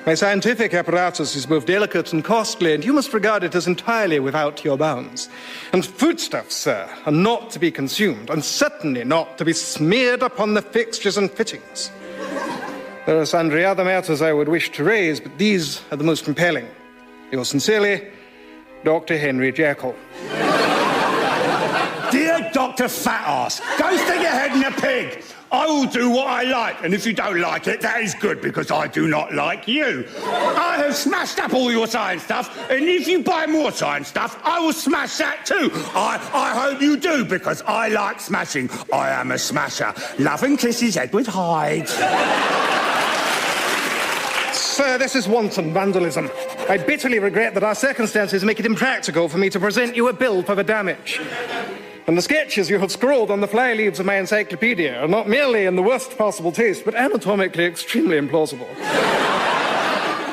My scientific apparatus is both delicate and costly, and you must regard it as entirely without your bounds. And foodstuffs, sir, are not to be consumed, and certainly not to be smeared upon the fixtures and fittings. There are sundry other matters I would wish to raise, but these are the most compelling. Yours sincerely, Dr. Henry Jekyll. Dear Dr. Fatass, go stick your head in a pig. I will do what I like, and if you don't like it, that is good, because I do not like you. I have smashed up all your science stuff, and if you buy more science stuff, I will smash that too. I hope you do, because I like smashing. I am a smasher. Love and kisses, Edward Hyde. Sir, this is wanton vandalism. I bitterly regret that our circumstances make it impractical for me to present you a bill for the damage. And the sketches you have scrawled on the fly leaves of my encyclopedia are not merely in the worst possible taste, but anatomically extremely implausible.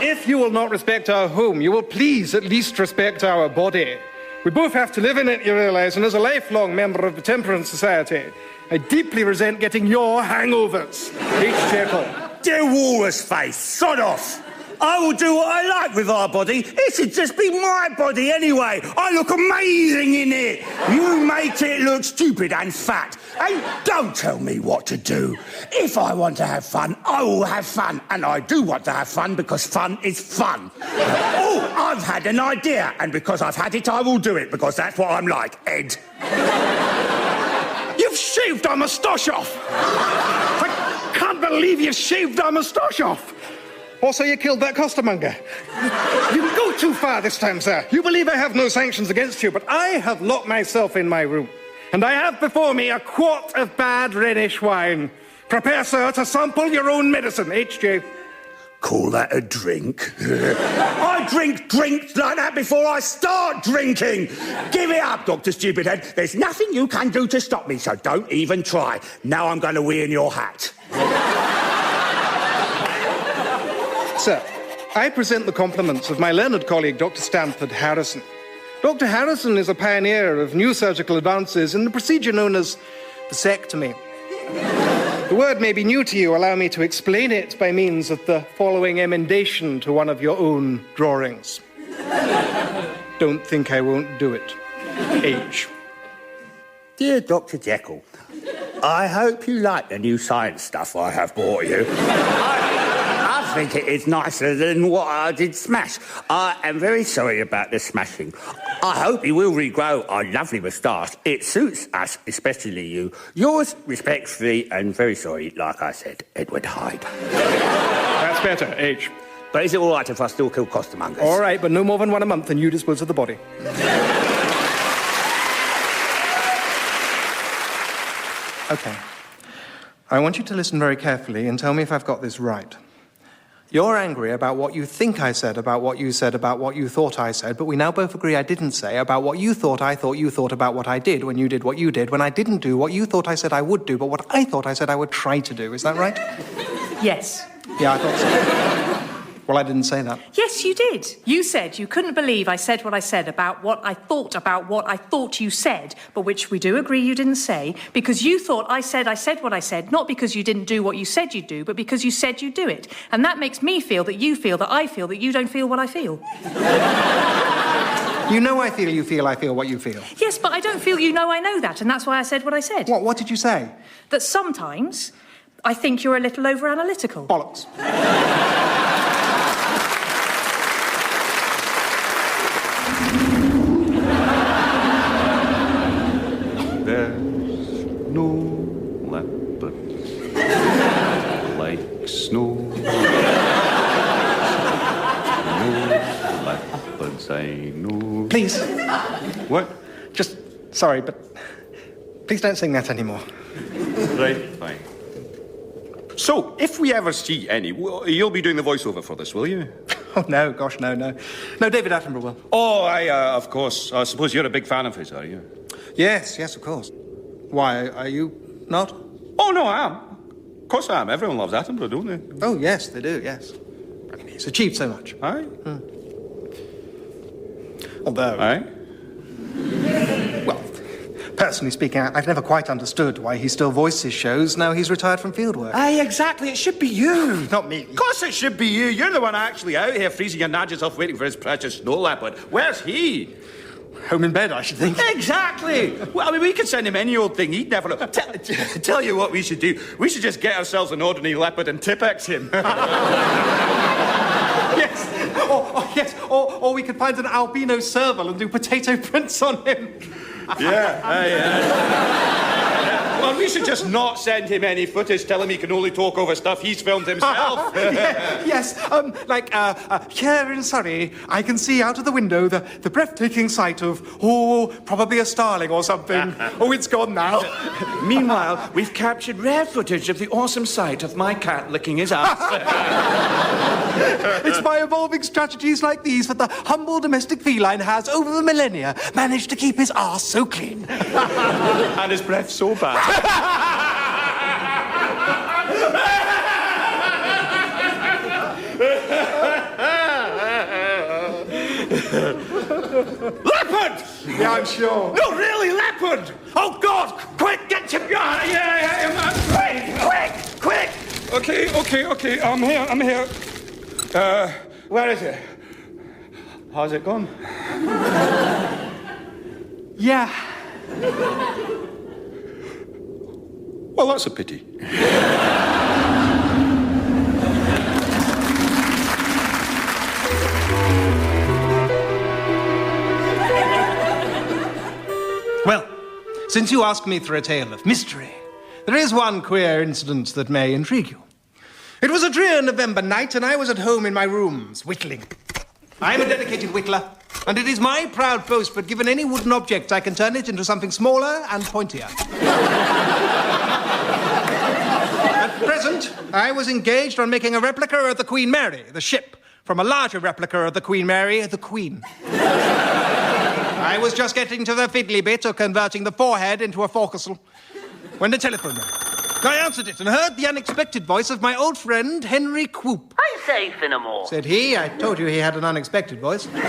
If you will not respect our home, you will please at least respect our body. We both have to live in it, you realise, and as a lifelong member of the Temperance Society, I deeply resent getting your hangovers. H. Jekyll. Dear Walrus Face, sod off. I will do what I like with our body. It should just be my body anyway. I look amazing in it. You make it look stupid and fat. And don't tell me what to do. If I want to have fun, I will have fun. And I do want to have fun because fun is fun. Oh, I've had an idea. And because I've had it, I will do it, because that's what I'm like, Ed. You've shaved our moustache off! I can't believe you've shaved our moustache off! Also, you killed that costermonger. You go too far this time, sir. You believe I have no sanctions against you, but I have locked myself in my room. And I have before me a quart of bad Rhenish wine. Prepare, sir, to sample your own medicine. H.J. Call that a drink? I drink drinks like that before I start drinking. Give it up, Dr. Stupidhead. There's nothing you can do to stop me, so don't even try. Now I'm going to wee in your hat. Sir, I present the compliments of my learned colleague, Dr. Stamford Harrison. Dr. Harrison is a pioneer of new surgical advances in the procedure known as vasectomy. The word may be new to you. Allow me to explain it by means of the following emendation to one of your own drawings. Don't think I won't do it. H. Dear Dr. Jekyll, I hope you like the new science stuff I have brought you. I think it is nicer than what I did smash. I am very sorry about the smashing. I hope you will regrow our lovely moustache. It suits us, especially you. Yours, respectfully, and very sorry, like I said, Edward Hyde. That's better, H. But is it all right if I still kill costermongers? All right, but no more than one a month, and you dispose of the body. Okay. I want you to listen very carefully and tell me if I've got this right. You're angry about what you think I said, about what you said, about what you thought I said, but we now both agree I didn't say, about what you thought I thought you thought about what I did when you did what you did, when I didn't do what you thought I said I would do, but what I thought I said I would try to do. Is that right? Yes. Yeah, I thought so. Well, I didn't say that. Yes, you did. You said you couldn't believe I said what I said about what I thought you said, but which we do agree you didn't say, because you thought I said what I said, not because you didn't do what you said you'd do, but because you said you'd do it. And that makes me feel that you feel that I feel that you don't feel what I feel. You know I feel you feel I feel what you feel. Yes, but I don't feel you know I know that, and that's why I said what I said. What did you say? That sometimes I think you're a little over-analytical. Bollocks. Please. What? Just, sorry, but please don't sing that anymore. Right, fine. So, if we ever see any, you'll be doing the voiceover for this, will you? Oh, no, gosh, no. No, David Attenborough will. Oh, of course. I suppose you're a big fan of his, are you? Yes, of course. Why, are you not? Oh, no, I am. Of course I am. Everyone loves Attenborough, don't they? Oh, yes, they do, yes. I mean, he's achieved so much. Aye? Although... Aye? Well, personally speaking, I've never quite understood why he still voices shows now he's retired from fieldwork. Aye, exactly. It should be you. Not me. Of course it should be you. You're the one actually out here freezing your nads off waiting for his precious snow leopard. Where's he? Home in bed, I should think. Exactly. Well, I mean, we could send him any old thing. He'd never know. Tell you what we should do. We should just get ourselves an ordinary leopard and Tipex him. Yes. Yes. Or we could find an albino serval and do potato prints on him. Yeah. Well, we should just not send him any footage. Tell him he can only talk over stuff he's filmed himself. Yes. Here in Surrey, I can see out of the window the breathtaking sight of, probably a starling or something. Oh, it's gone now. Meanwhile, we've captured rare footage of the awesome sight of my cat licking his ass. It's by evolving strategies like these that the humble domestic feline has, over the millennia, managed to keep his arse so clean. And his breath so bad. Leopard! Yeah, I'm sure. No, really, leopard! Oh, God! Quick, get your... Quick! Okay, I'm here. Where is it? How's it gone? Yeah. Well, that's a pity. Well, since you ask me for a tale of mystery, there is one queer incident that may intrigue you. It was a drear November night, and I was at home in my rooms, whittling. I'm a dedicated whittler, and it is my proud boast that given any wooden object, I can turn it into something smaller and pointier. At present, I was engaged on making a replica of the Queen Mary, the ship, from a larger replica of the Queen Mary, the Queen. I was just getting to the fiddly bit of converting the forehead into a forecastle when the telephone rang. I answered it and heard the unexpected voice of my old friend, Henry Quoop. I say, Finnemore. Said he. I told you he had an unexpected voice. You're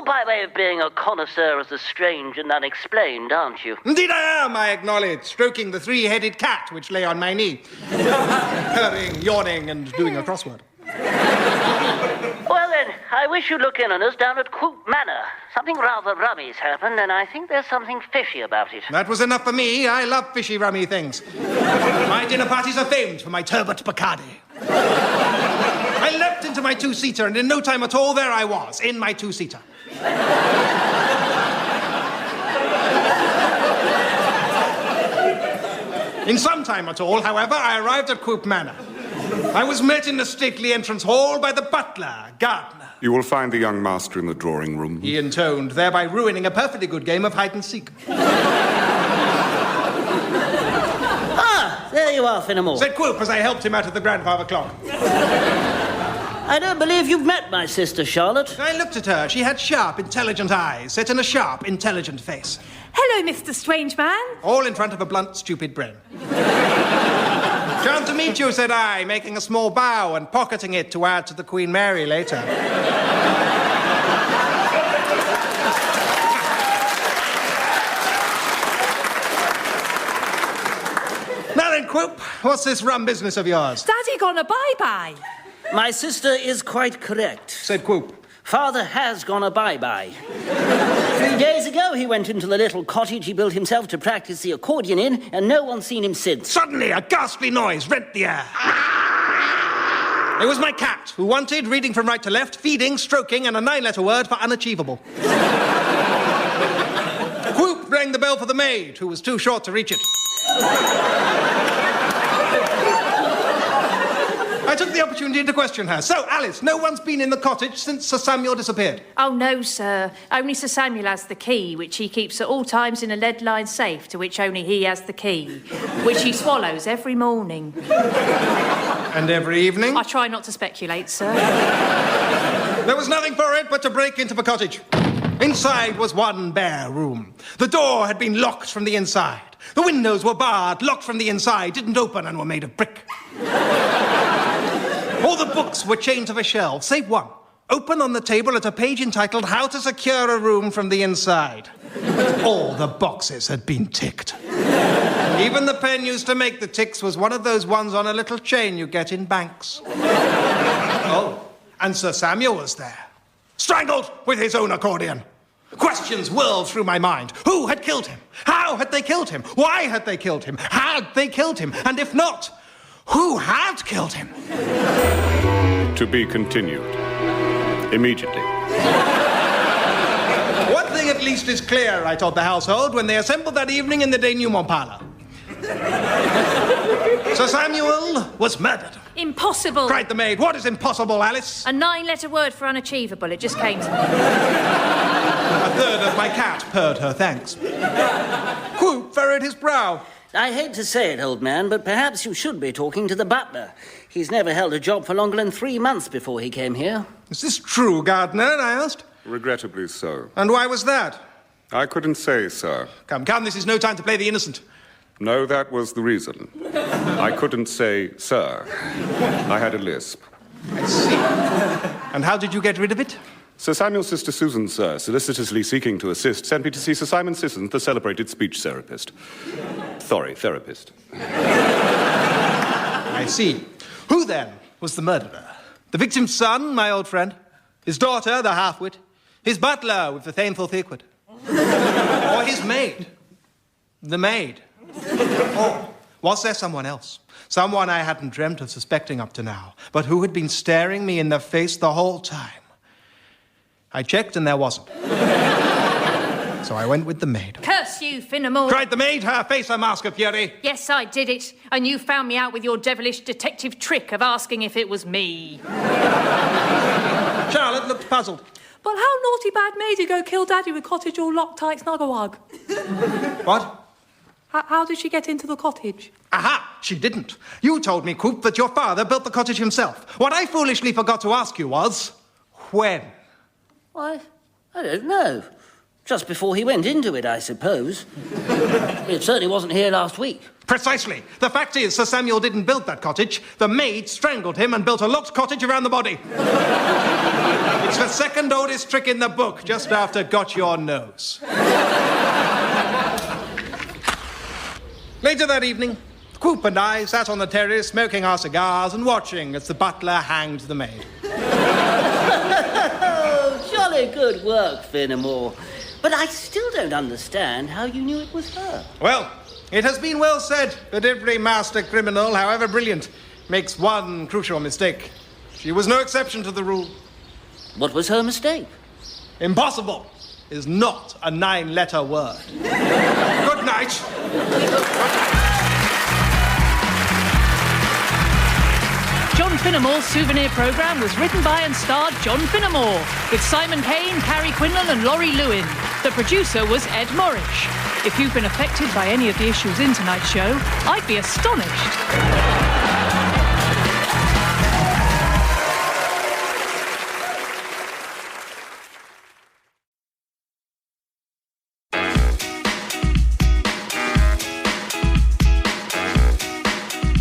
by way of being a connoisseur of the strange and unexplained, aren't you? Indeed I am, I acknowledge, stroking the three-headed cat which lay on my knee. Purring, yawning, and doing a crossword. Well then, I wish you'd look in on us down at Coop Manor. Something rather rummy's happened, and I think there's something fishy about it. That was enough for me. I love fishy, rummy things. My dinner parties are famed for my turbot Bacardi. I leapt into my two-seater, and in no time at all, there I was, in my two-seater. In some time at all, however, I arrived at Coop Manor. I was met in the stately entrance hall by the butler, Gardner. You will find the young master in the drawing room. He intoned, thereby ruining a perfectly good game of hide and seek. Ah, there you are, Finnemore. Said Quoop as I helped him out of the grandfather clock. I don't believe you've met my sister, Charlotte. I looked at her. She had sharp, intelligent eyes set in a sharp, intelligent face. Hello, Mr. Strange Man. All in front of a blunt, stupid brain. Charmed to meet you, said I, making a small bow and pocketing it to add to the Queen Mary later. Now then, Quoop, what's this rum business of yours? Daddy gone a bye-bye. My sister is quite correct, said Quoop. Father has gone a bye-bye. 3 days ago, he went into the little cottage he built himself to practice the accordion in, and no one's seen him since. Suddenly, a ghastly noise rent the air. It was my cat, who wanted, reading from right to left, feeding, stroking, and a 9-letter word for unachievable. Quoop rang the bell for the maid, who was too short to reach it. I took the opportunity to question her. So, Alice, no one's been in the cottage since Sir Samuel disappeared? Oh, no, sir. Only Sir Samuel has the key, which he keeps at all times in a lead-lined safe, to which only he has the key, which he swallows every morning. And every evening? I try not to speculate, sir. There was nothing for it but to break into the cottage. Inside was one bare room. The door had been locked from the inside. The windows were barred, locked from the inside, didn't open, and were made of brick. All the books were chained to the shelves, save one. Open on the table at a page entitled How to Secure a Room from the Inside. All the boxes had been ticked. Even the pen used to make the ticks was one of those ones on a little chain you get in banks. Oh, and Sir Samuel was there, strangled with his own accordion. Questions whirled through my mind. Who had killed him? How had they killed him? Why had they killed him? Had they killed him? And if not, who had killed him? To be continued. Immediately. One thing at least is clear, I told the household when they assembled that evening in the denouement parlour. Sir Samuel was murdered. Impossible! Cried the maid. What is impossible, Alice? A 9-letter word for unachievable. It just came to me. A third of my cat purred her thanks. Quoop furrowed his brow. I hate to say it, old man, but perhaps you should be talking to the butler. He's never held a job for longer than 3 months before he came here. Is this true, Gardner? I asked. Regrettably so. And why was that? I couldn't say, sir. Come, this is no time to play the innocent. No, that was the reason. I couldn't say, sir. I had a lisp. I see. And how did you get rid of it? Sir Samuel's sister Susan, sir, solicitously seeking to assist, sent me to see Sir Simon Sissons, the celebrated speech therapist. Therapist. I see. Who, then, was the murderer? The victim's son, my old friend? His daughter, the half-wit? His butler with the thainful thickwit? Or his maid? The maid? Or was there someone else? Someone I hadn't dreamt of suspecting up to now, but who had been staring me in the face the whole time? I checked and there wasn't. So I went with the maid. Curse you, Finnemore! Cried the maid, her face a mask of fury. Yes, I did it. And you found me out with your devilish detective trick of asking if it was me. Charlotte looked puzzled. But how naughty bad maid you go kill Daddy with cottage all locked tight snug-a-wug? What? How did she get into the cottage? Aha! She didn't. You told me, Coop, that your father built the cottage himself. What I foolishly forgot to ask you was, when? I don't know. Just before he went into it, I suppose. It certainly wasn't here last week. Precisely. The fact is, Sir Samuel didn't build that cottage. The maid strangled him and built a locked cottage around the body. It's the second oldest trick in the book, just after got your nose. Later that evening, Quoop and I sat on the terrace smoking our cigars and watching as the butler hanged the maid. Oh, jolly good work, Finnemore. But I still don't understand how you knew it was her. Well, it has been well said that every master criminal, however brilliant, makes one crucial mistake. She was no exception to the rule. What was her mistake? Impossible is not a 9-letter word. Good night. John Finnemore's Souvenir programme was written by and starred John Finnemore, with Simon Kane, Carrie Quinlan and Laurie Lewin. The producer was Ed Morrish. If you've been affected by any of the issues in tonight's show, I'd be astonished.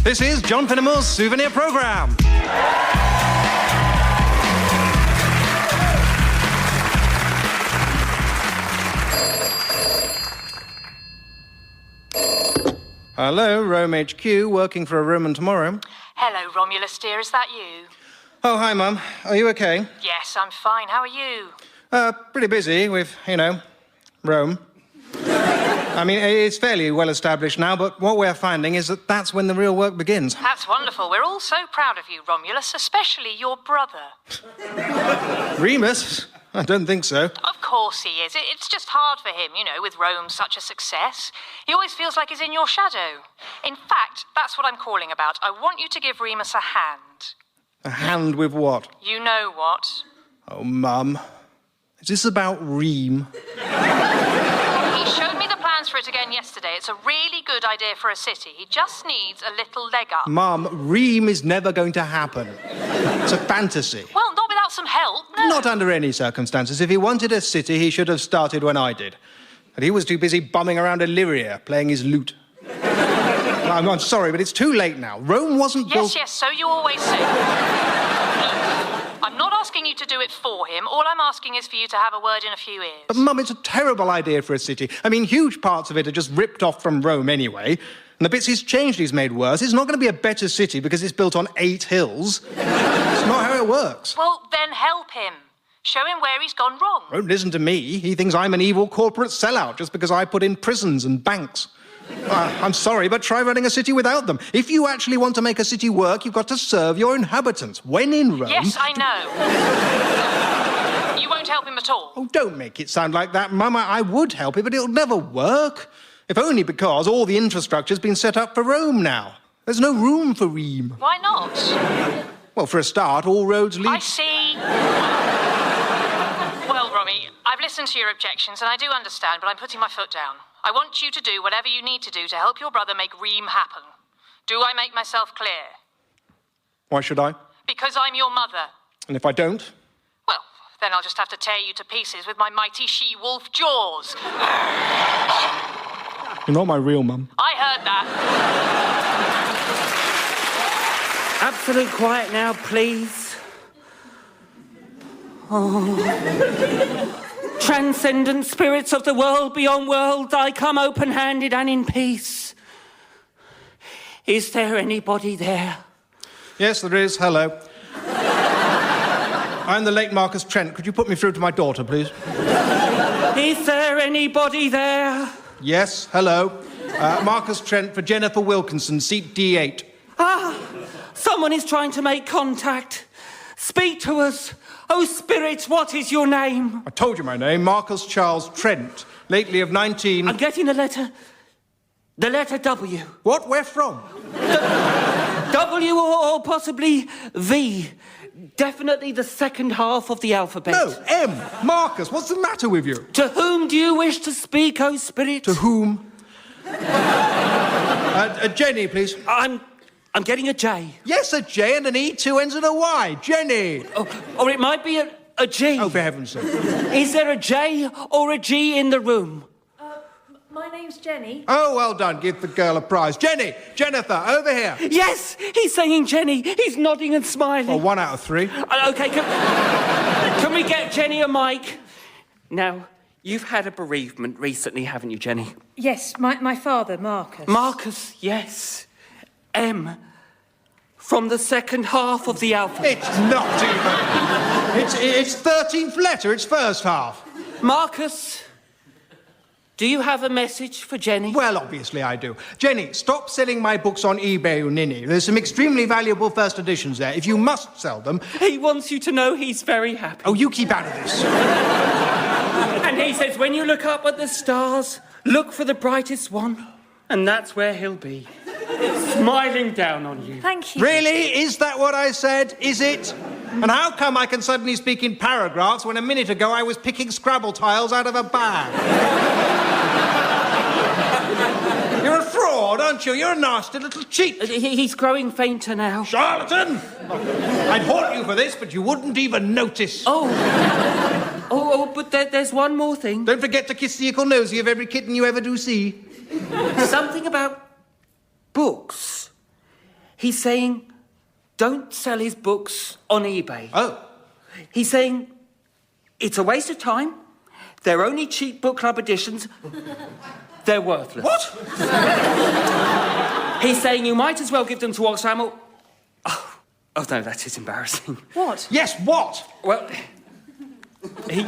This is John Finnemore's Souvenir programme. Hello, Rome HQ, working for a Roman tomorrow. Hello, Romulus, dear. Is that you? Oh, hi, Mum. Are you okay? Yes, I'm fine. How are you? Pretty busy with, Rome. I mean, it's fairly well established now, but what we're finding is that that's when the real work begins. That's wonderful. We're all so proud of you, Romulus, especially your brother. Remus? I don't think so. Of course he is. It's just hard for him, with Rome such a success. He always feels like he's in your shadow. In fact, that's what I'm calling about. I want you to give Remus a hand. A hand with what? You know what? Oh, Mum. Is this about Reem? He showed me the plans for it again yesterday. It's a really good idea for a city. He just needs a little leg up. Mum, Reem is never going to happen. It's a fantasy. Well, not without some help, no. Not under any circumstances. If he wanted a city, he should have started when I did. But he was too busy bumming around Illyria, playing his lute. I'm sorry, but it's too late now. Rome wasn't built... Yes, so you always say. I'm not asking you to do it for him. All I'm asking is for you to have a word in a few ears. But, Mum, it's a terrible idea for a city. I mean, huge parts of it are just ripped off from Rome anyway. And the bits he's changed he's made worse. It's not going to be a better city because it's built on 8 hills. It's not how it works. Well, then help him. Show him where he's gone wrong. Don't listen to me. He thinks I'm an evil corporate sellout just because I put in prisons and banks. I'm sorry, but try running a city without them. If you actually want to make a city work, you've got to serve your inhabitants. When in Rome... Yes, I know. You won't help him at all. Oh, don't make it sound like that, Mum. I would help him, but it'll never work. If only because all the infrastructure's been set up for Rome now. There's no room for Reem. Why not? Well, for a start, all roads lead... I see. Well, Romy, I've listened to your objections, and I do understand, but I'm putting my foot down. I want you to do whatever you need to do to help your brother make Reem happen. Do I make myself clear? Why should I? Because I'm your mother. And if I don't? Well, then I'll just have to tear you to pieces with my mighty she-wolf jaws. You're not my real mum. I heard that. Absolute quiet now, please. Oh. Transcendent spirits of the world beyond worlds, I come open-handed and in peace. Is there anybody there? Yes, there is. Hello. I'm the late Marcus Trent. Could you put me through to my daughter, please? Is there anybody there? Yes, hello. Marcus Trent for Jennifer Wilkinson, seat D8. Ah, someone is trying to make contact. Speak to us. Oh, Spirit, what is your name? I told you my name, Marcus Charles Trent, lately of 19... I'm getting a letter. The letter W. What? Where from? W or possibly V. Definitely the second half of the alphabet. No, M. Marcus, what's the matter with you? To whom do you wish to speak, oh Spirit? To whom? Jenny, please. I'm getting a J. Yes, a J and an E, 2 N's and a Y. Jenny. Oh, or it might be a G. Oh, for heaven's sake. Is there a J or a G in the room? My name's Jenny. Oh, well done. Give the girl a prize. Jenny, Jennifer, over here. Yes, he's saying Jenny. He's nodding and smiling. Well, 1 out of 3. Okay, can we get Jenny a mic? Now, you've had a bereavement recently, haven't you, Jenny? Yes, my father, Marcus. Marcus, yes. M. From the second half of the alphabet. It's not even. It's 13th letter. It's first half. Marcus, do you have a message for Jenny? Well, obviously I do. Jenny, stop selling my books on eBay, Unini. There's some extremely valuable first editions there. If you must sell them... He wants you to know he's very happy. Oh, you keep out of this. And he says when you look up at the stars, look for the brightest one, and that's where he'll be. Smiling down on you. Thank you. Really? Is that what I said? Is it? And how come I can suddenly speak in paragraphs when a minute ago I was picking Scrabble tiles out of a bag? You're a fraud, aren't you? You're a nasty little cheat. He's growing fainter now. Charlatan! I'd haunt you for this, but you wouldn't even notice. Oh, but there's one more thing. Don't forget to kiss the ickle nosy of every kitten you ever do see. Something about books. He's saying, don't sell his books on eBay. Oh. He's saying, it's a waste of time. They're only cheap book club editions. They're worthless. What? He's saying you might as well give them to Oxfam or... Oh, no, that is embarrassing. What? Yes, what? Well, he...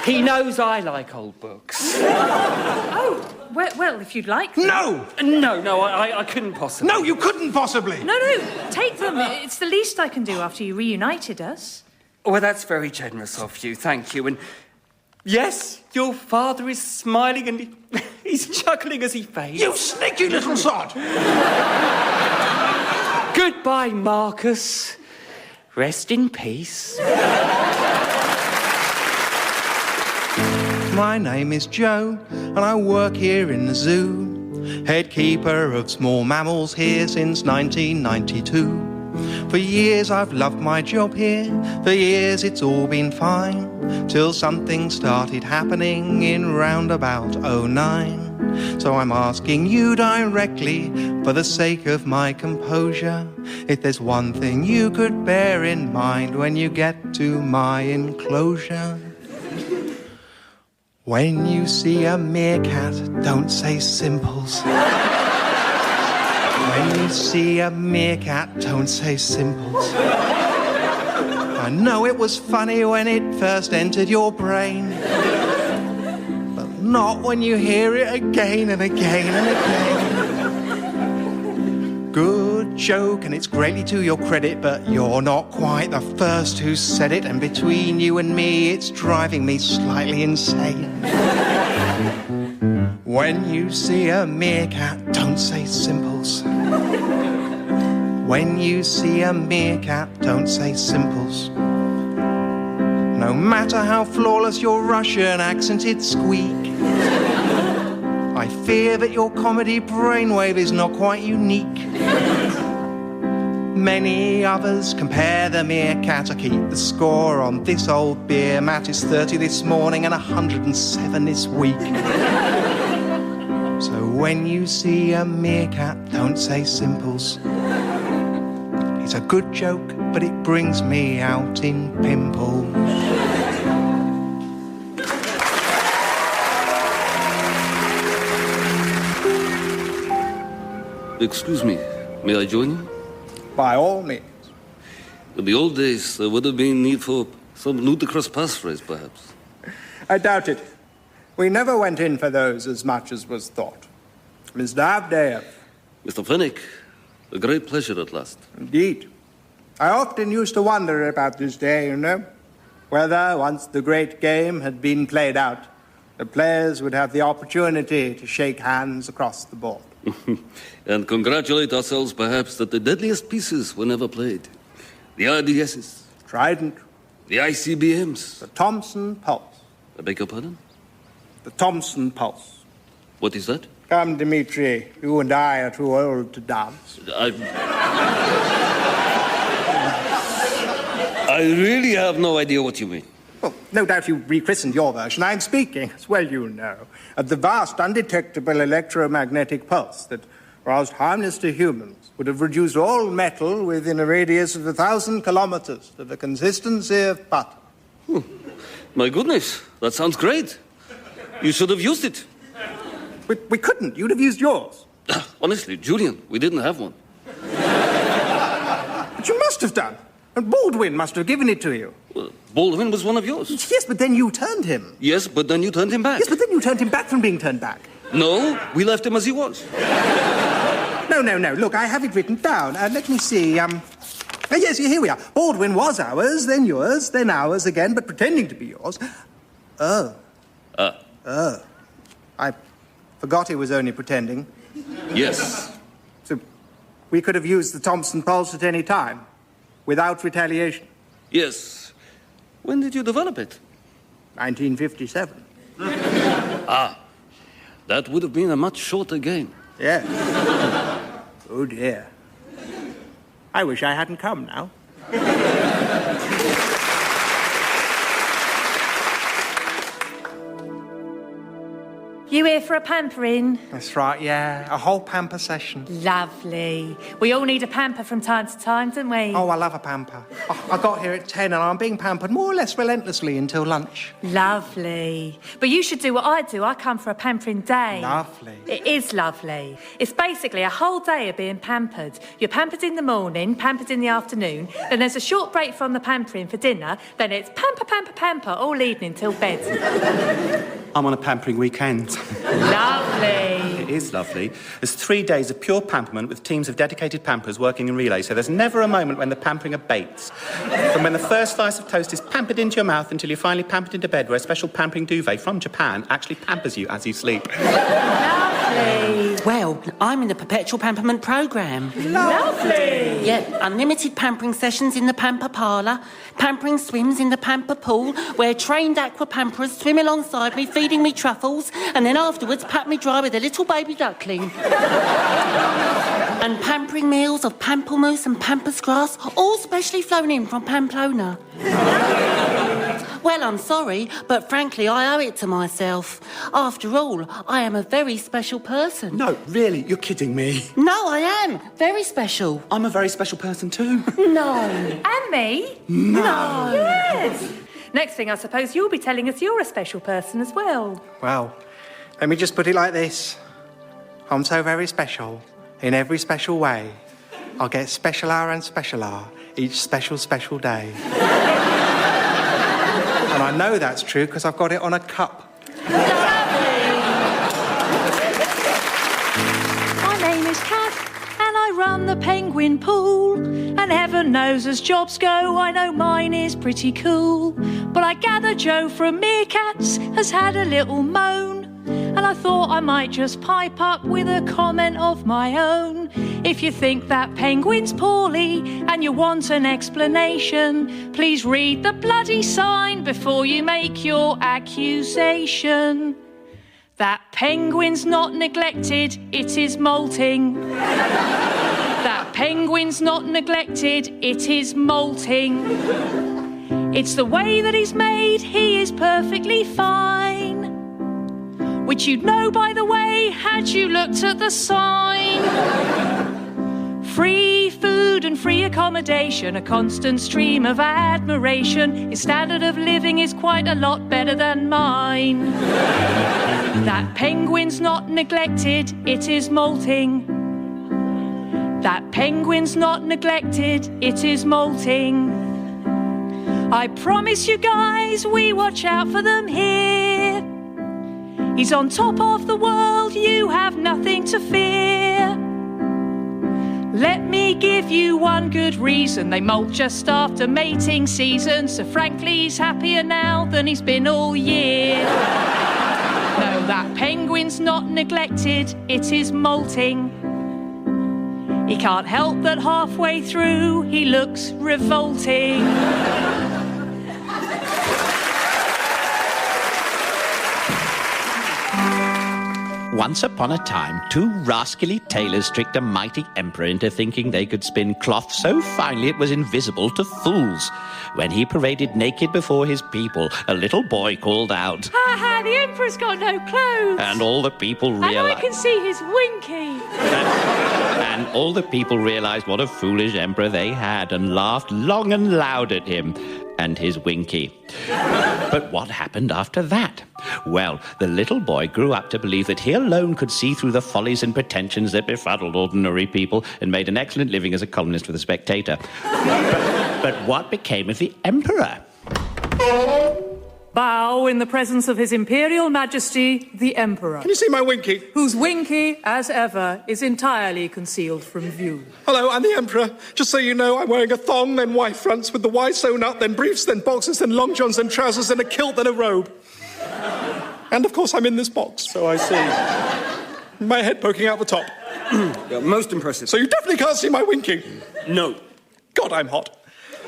He knows I like old books. Oh, well, if you'd like them. No! No, I couldn't possibly. No, you couldn't possibly. No, take them. It's the least I can do after you reunited us. Well, that's very generous of you, thank you. And yes, your father is smiling and He's chuckling as he fades. You sneaky little sod! Goodbye, Marcus. Rest in peace. My name is Joe, and I work here in the zoo. Head keeper of small mammals here since 1992. For years I've loved my job here, for years it's all been fine, till something started happening in round about 09. So I'm asking you directly, for the sake of my composure, if there's one thing you could bear in mind when you get to my enclosure. When you see a meerkat, don't say simples. When you see a meerkat, don't say simples. I know it was funny when it first entered your brain, but not when you hear it again and again and again. Good joke, and it's greatly to your credit, but you're not quite the first who said it, and between you and me, it's driving me slightly insane. When you see a meerkat, don't say simples. When you see a meerkat, don't say simples. No matter how flawless your Russian accented squeak, I fear that your comedy brainwave is not quite unique. Many others compare the meerkat. I keep the score on this old beer. Matt is 30 this morning and 107 this week. So when you see a meerkat, don't say simples. It's a good joke, but it brings me out in pimples. Excuse me, may I join you? By all means. In the old days, there would have been need for some ludicrous passphrase, perhaps. I doubt it. We never went in for those as much as was thought. Mr. Avdeyev. Mr. Fennick, a great pleasure at last. Indeed. I often used to wonder about this day, you know, whether, once the great game had been played out, the players would have the opportunity to shake hands across the board. And congratulate ourselves, perhaps, that the deadliest pieces were never played. The RDSs. Trident. The ICBMs. The Thompson Pulse. I beg your pardon? The Thompson Pulse. What is that? Come, Dmitri, you and I are too old to dance. I really have no idea what you mean. Well, no doubt you rechristened your version. I'm speaking, as well you know, of the vast, undetectable electromagnetic pulse that, whilst harmless to humans, would have reduced all metal within a radius of 1,000 kilometers to the consistency of butter. My goodness, that sounds great. You should have used it. We couldn't. You'd have used yours. Honestly, Julian, we didn't have one. But you must have done. And Baldwin must have given it to you. Well, Baldwin was one of yours. Yes, but then you turned him. Yes, but then you turned him back. Yes, but then you turned him back from being turned back. No, we left him as he was. No. Look, I have it written down. Let me see. Yes, here we are. Baldwin was ours, then yours, then ours again, but pretending to be yours. I forgot he was only pretending. Yes. So we could have used the Thompson Pulse at any time, without retaliation. Yes. When did you develop it? 1957. That would have been a much shorter game. Yeah. Oh, dear. I wish I hadn't come now. You here for a pampering? That's right, yeah. A whole pamper session. Lovely. We all need a pamper from time to time, don't we? Oh, I love a pamper. I got here at 10 and I'm being pampered more or less relentlessly until lunch. Lovely. But you should do what I do. I come for a pampering day. Lovely. It is lovely. It's basically a whole day of being pampered. You're pampered in the morning, pampered in the afternoon, then there's a short break from the pampering for dinner, then it's pamper, pamper, pamper all evening till bed. I'm on a pampering weekend. Lovely. It is lovely. There's 3 days of pure pamperment with teams of dedicated pampers working in relay, so there's never a moment when the pampering abates. From when the first slice of toast is pampered into your mouth until you're finally pampered into bed, where a special pampering duvet from Japan actually pampers you as you sleep. Lovely. Well, I'm in the perpetual pamperment programme. Lovely. Yep, unlimited pampering sessions in the pamper parlour, pampering swims in the pamper pool, where trained aqua pamperers swim alongside me, feeding me truffles, and then afterwards pat me dry with a little baby duckling. And pampering meals of pamplemousse and pampas grass, all specially flown in from Pamplona. Well, I'm sorry, but frankly, I owe it to myself. After all, I am a very special person. No, really, you're kidding me. No, I am. Very special. I'm a very special person too. No. And me? No. Yes. Next thing, I suppose you'll be telling us you're a special person as well. Well, let me just put it like this. I'm so very special, in every special way. I'll get specialer and specialer each special day. And I know that's true because I've got it on a cup. My name is Kath, and I run the penguin pool. And heaven knows as jobs go, I know mine is pretty cool. But I gather Joe from Meerkats has had a little moan. And I thought I might just pipe up with a comment of my own. If you think that penguin's poorly and you want an explanation, please read the bloody sign before you make your accusation. That penguin's not neglected, it is molting. That penguin's not neglected, it is molting. It's the way that he's made, he is perfectly fine. Which you'd know, by the way, had you looked at the sign. Free food and free accommodation, a constant stream of admiration. His standard of living is quite a lot better than mine. That penguin's not neglected, it is molting. That penguin's not neglected, it is molting. I promise you guys, we watch out for them here. He's on top of the world, you have nothing to fear. Let me give you one good reason. They molt just after mating season, so frankly he's happier now than he's been all year. No, that penguin's not neglected, it is molting. He can't help that halfway through he looks revolting. Once upon a time, 2 rascally tailors tricked a mighty emperor into thinking they could spin cloth so finely it was invisible to fools. When he paraded naked before his people, a little boy called out, Ha ha, the emperor's got no clothes. and all the people And I realized... can see his winky. And all the people realized what a foolish emperor they had and laughed long and loud at him and his winky. But what happened after that? Well, the little boy grew up to believe that he alone could see through the follies and pretensions that befuddled ordinary people and made an excellent living as a columnist for The Spectator. But what became of the emperor? Bow in the presence of His Imperial Majesty, the Emperor. Can you see my winky? Whose winky, as ever, is entirely concealed from view. Hello, I'm the Emperor. Just so you know, I'm wearing a thong, then Y fronts, with the Y sewn up, then briefs, then boxers, then long johns, then trousers, then a kilt, then a robe. And of course, I'm in this box. So I see. My head poking out the top. Yeah, most impressive. So you definitely can't see my winky. No. God, I'm hot.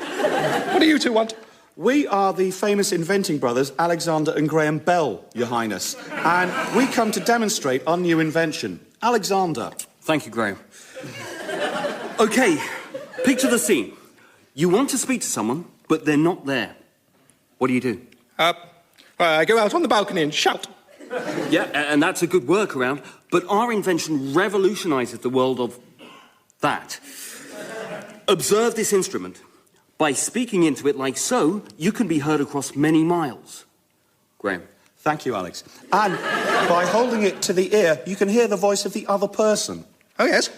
What do you two want? We are the famous inventing brothers, Alexander and Graham Bell, Your Highness. And we come to demonstrate our new invention. Alexander. Thank you, Graham. Okay, picture the scene. You want to speak to someone, but they're not there. What do you do? I go out on the balcony and shout. Yeah, and that's a good workaround, but our invention revolutionises the world of that. Observe this instrument. By speaking into it like so, you can be heard across many miles. Graham. Thank you, Alex. And by holding it to the ear, you can hear the voice of the other person. Oh, yes.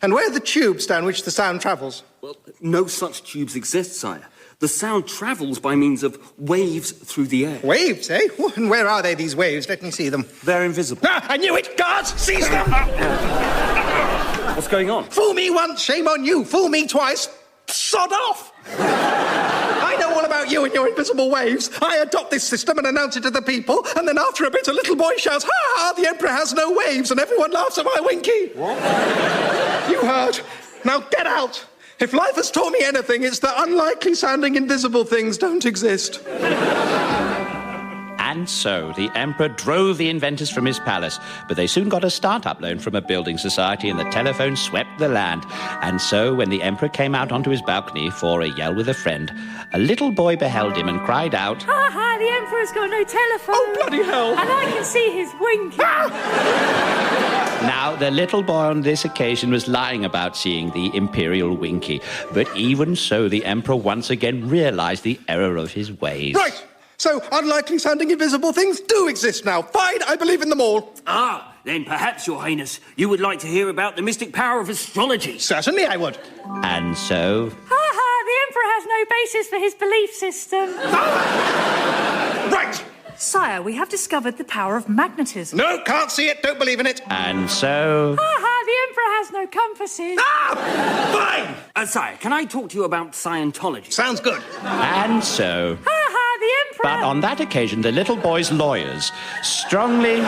And where are the tubes down which the sound travels? Well, no such tubes exist, sire. The sound travels by means of waves through the air. Waves, eh? And where are they, these waves? Let me see them. They're invisible. Ah, I knew it! Guards, seize them! What's going on? Fool me once, shame on you. Fool me twice, sod off! I know all about you and your invisible waves. I adopt this system and announce it to the people, and then after a bit, a little boy shouts, "Ha ha! The Emperor has no waves," and everyone laughs at my winky. What? You heard. Now get out. If life has taught me anything, it's that unlikely-sounding invisible things don't exist. And so the Emperor drove the inventors from his palace, but they soon got a start-up loan from a building society and the telephone swept the land. And so when the Emperor came out onto his balcony for a yell with a friend, a little boy beheld him and cried out, "Ha ha, the Emperor's got no telephone." Oh, bloody hell. And I can see his winking. Now, the little boy on this occasion was lying about seeing the imperial winky, but even so, the Emperor once again realized the error of his ways. Right. So, unlikely-sounding invisible things do exist now. Fine, I believe in them all. Ah, then perhaps, Your Highness, you would like to hear about the mystic power of astrology. Certainly I would. And so... Ha ha, the Emperor has no basis for his belief system. Right. Sire, we have discovered the power of magnetism. No, can't see it, don't believe in it. And so... Ha ha, the Emperor has no compasses. Fine. Sire, can I talk to you about Scientology? Sounds good. And so... Ha ha, the Emperor... But on that occasion, the little boy's lawyers strongly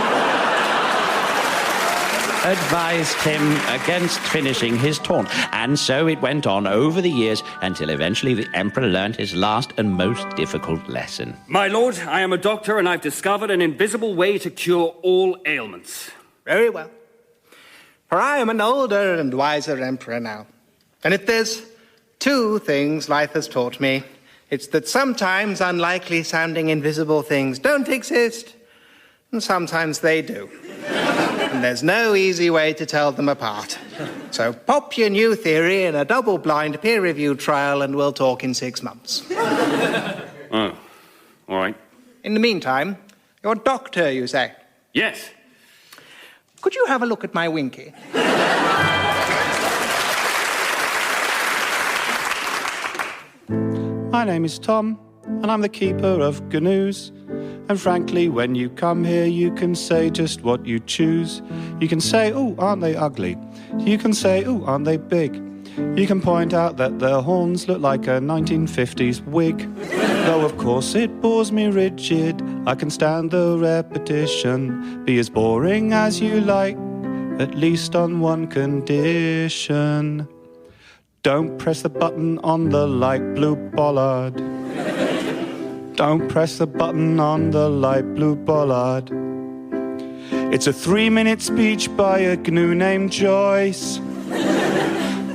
advised him against finishing his taunt. And so it went on over the years until eventually the Emperor learned his last and most difficult lesson. My lord, I am a doctor and I've discovered an invisible way to cure all ailments. Very well. For I am an older and wiser Emperor now. And if there's two things life has taught me, it's that sometimes unlikely-sounding invisible things don't exist, and sometimes they do. And there's no easy way to tell them apart. So pop your new theory in a double-blind peer-reviewed trial and we'll talk in 6 months. Oh, all right. In the meantime, you're a doctor, you say? Yes. Could you have a look at my winky? My name is Tom, and I'm the keeper of Gnoos. And frankly, when you come here, you can say just what you choose. You can say, "Oh, aren't they ugly?" You can say, "Oh, aren't they big?" You can point out that their horns look like a 1950s wig. Though, of course, it bores me rigid. I can stand the repetition. Be as boring as you like, at least on one condition. Don't press the button on the light blue bollard. Don't press the button on the light blue bollard. It's a 3-minute speech by a GNU named Joyce,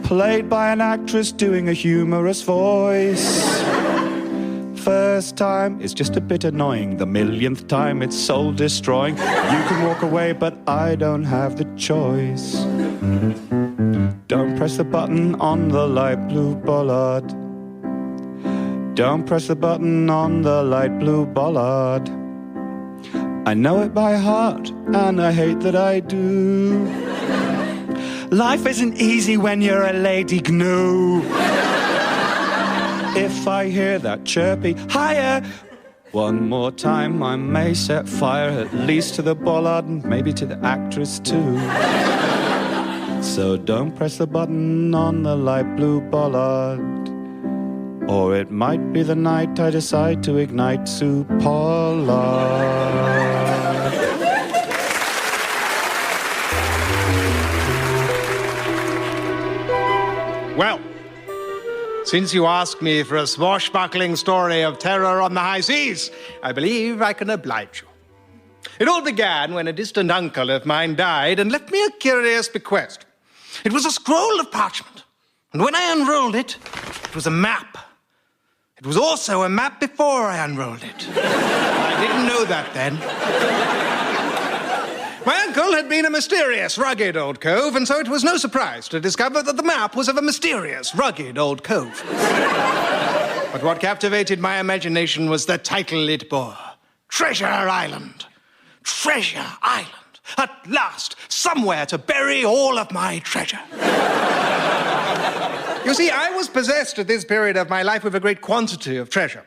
played by an actress doing a humorous voice. First time, it's just a bit annoying. The millionth time, it's soul-destroying. You can walk away, but I don't have the choice. Don't press the button on the light blue bollard. Don't press the button on the light blue bollard. I know it by heart, and I hate that I do. Life isn't easy when you're a lady GNU. If I hear that chirpy higher one more time, I may set fire at least to the bollard and maybe to the actress too. So don't press the button on the light blue bollard, or it might be the night I decide to ignite Sue Pollard. Well, since you ask me for a swashbuckling story of terror on the high seas, I believe I can oblige you. It all began when a distant uncle of mine died and left me a curious bequest. It was a scroll of parchment, and when I unrolled it, it was a map. It was also a map before I unrolled it. I didn't know that then. My uncle had been a mysterious, rugged old cove, and so it was no surprise to discover that the map was of a mysterious, rugged old cove. But what captivated my imagination was the title it bore. Treasure Island. Treasure Island. At last, somewhere to bury all of my treasure. You see, I was possessed at this period of my life with a great quantity of treasure.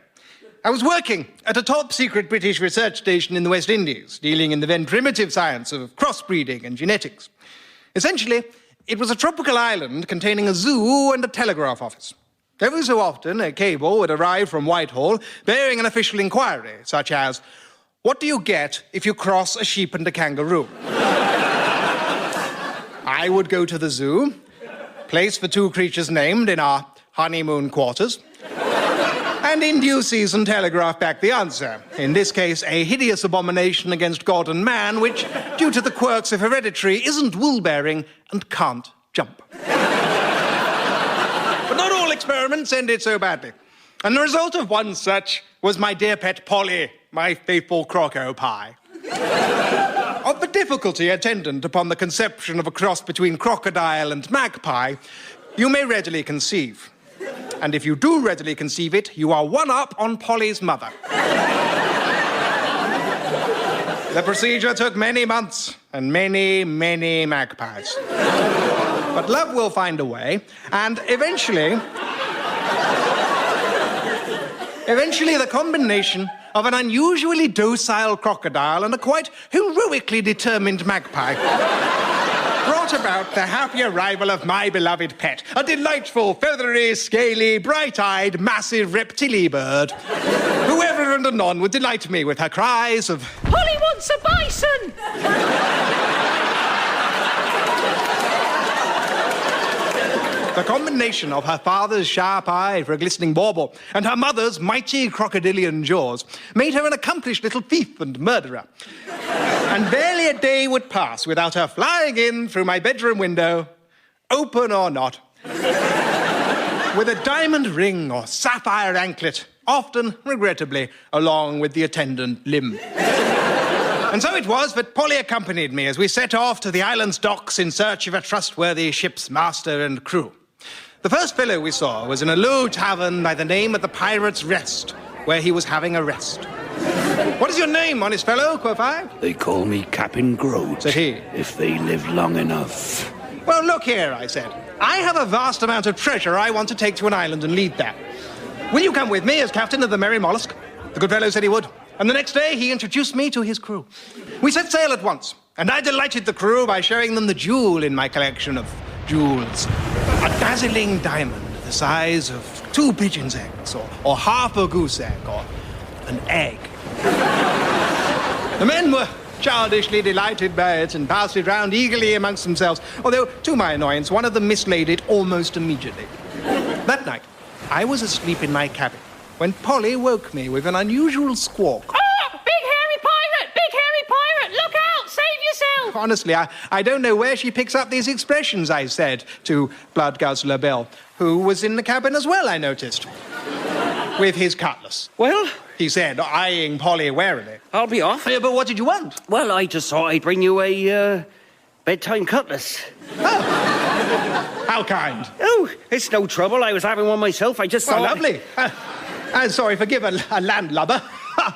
I was working at a top-secret British research station in the West Indies, dealing in the then primitive science of crossbreeding and genetics. Essentially, it was a tropical island containing a zoo and a telegraph office. Every so often, a cable would arrive from Whitehall bearing an official inquiry, such as, "What do you get if you cross a sheep and a kangaroo?" I would go to the zoo, place the two creatures named in our honeymoon quarters, and in due season telegraph back the answer. In this case, a hideous abomination against God and man, which, due to the quirks of hereditary, isn't wool-bearing and can't jump. But not all experiments ended so badly. And the result of one such was my dear pet Polly, my faithful croco pie. Of the difficulty attendant upon the conception of a cross between crocodile and magpie, you may readily conceive. And if you do readily conceive it, you are one up on Polly's mother. The procedure took many months and many, many magpies. But love will find a way, and eventually the combination of an unusually docile crocodile and a quite heroically determined magpie brought about the happy arrival of my beloved pet, a delightful, feathery, scaly, bright-eyed, massive reptile bird, who ever and anon would delight me with her cries of, "Polly wants a bison!" The combination of her father's sharp eye for a glistening bauble and her mother's mighty crocodilian jaws made her an accomplished little thief and murderer. And barely a day would pass without her flying in through my bedroom window, open or not, with a diamond ring or sapphire anklet, often, regrettably, along with the attendant limb. And so it was that Polly accompanied me as we set off to the island's docks in search of a trustworthy ship's master and crew. The first fellow we saw was in a low tavern by the name of the Pirate's Rest, where he was having a rest. "What is your name, honest fellow?" quoth I. They call me Captain Groat, said he, if they live long enough. "Well, look here," I said. "I have a vast amount of treasure I want to take to an island and leave there. Will you come with me as captain of the Merry Mollusk?" The good fellow said he would. And the next day, he introduced me to his crew. We set sail at once, and I delighted the crew by showing them the jewel in my collection of jewels. A dazzling diamond the size of 2 pigeons' eggs, or half a goose egg, or an egg. The men were childishly delighted by it and passed it round eagerly amongst themselves, although, to my annoyance, one of them mislaid it almost immediately. That night, I was asleep in my cabin when Polly woke me with an unusual squawk. "Oh, big hairy pirate! Big hairy pirate! Look out! Save yourself!" Honestly, I don't know where she picks up these expressions, I said to Blood Guzzler Bell, who was in the cabin as well, I noticed, with his cutlass. "Well," he said, eyeing Polly warily. "I'll be off." "Yeah, but what did you want?" "Well, I just thought I'd bring you a bedtime cutlass." "Oh, how kind." "Oh, it's no trouble. I was having one myself. I just thought..." "Well, lovely. I'm sorry, forgive a landlubber,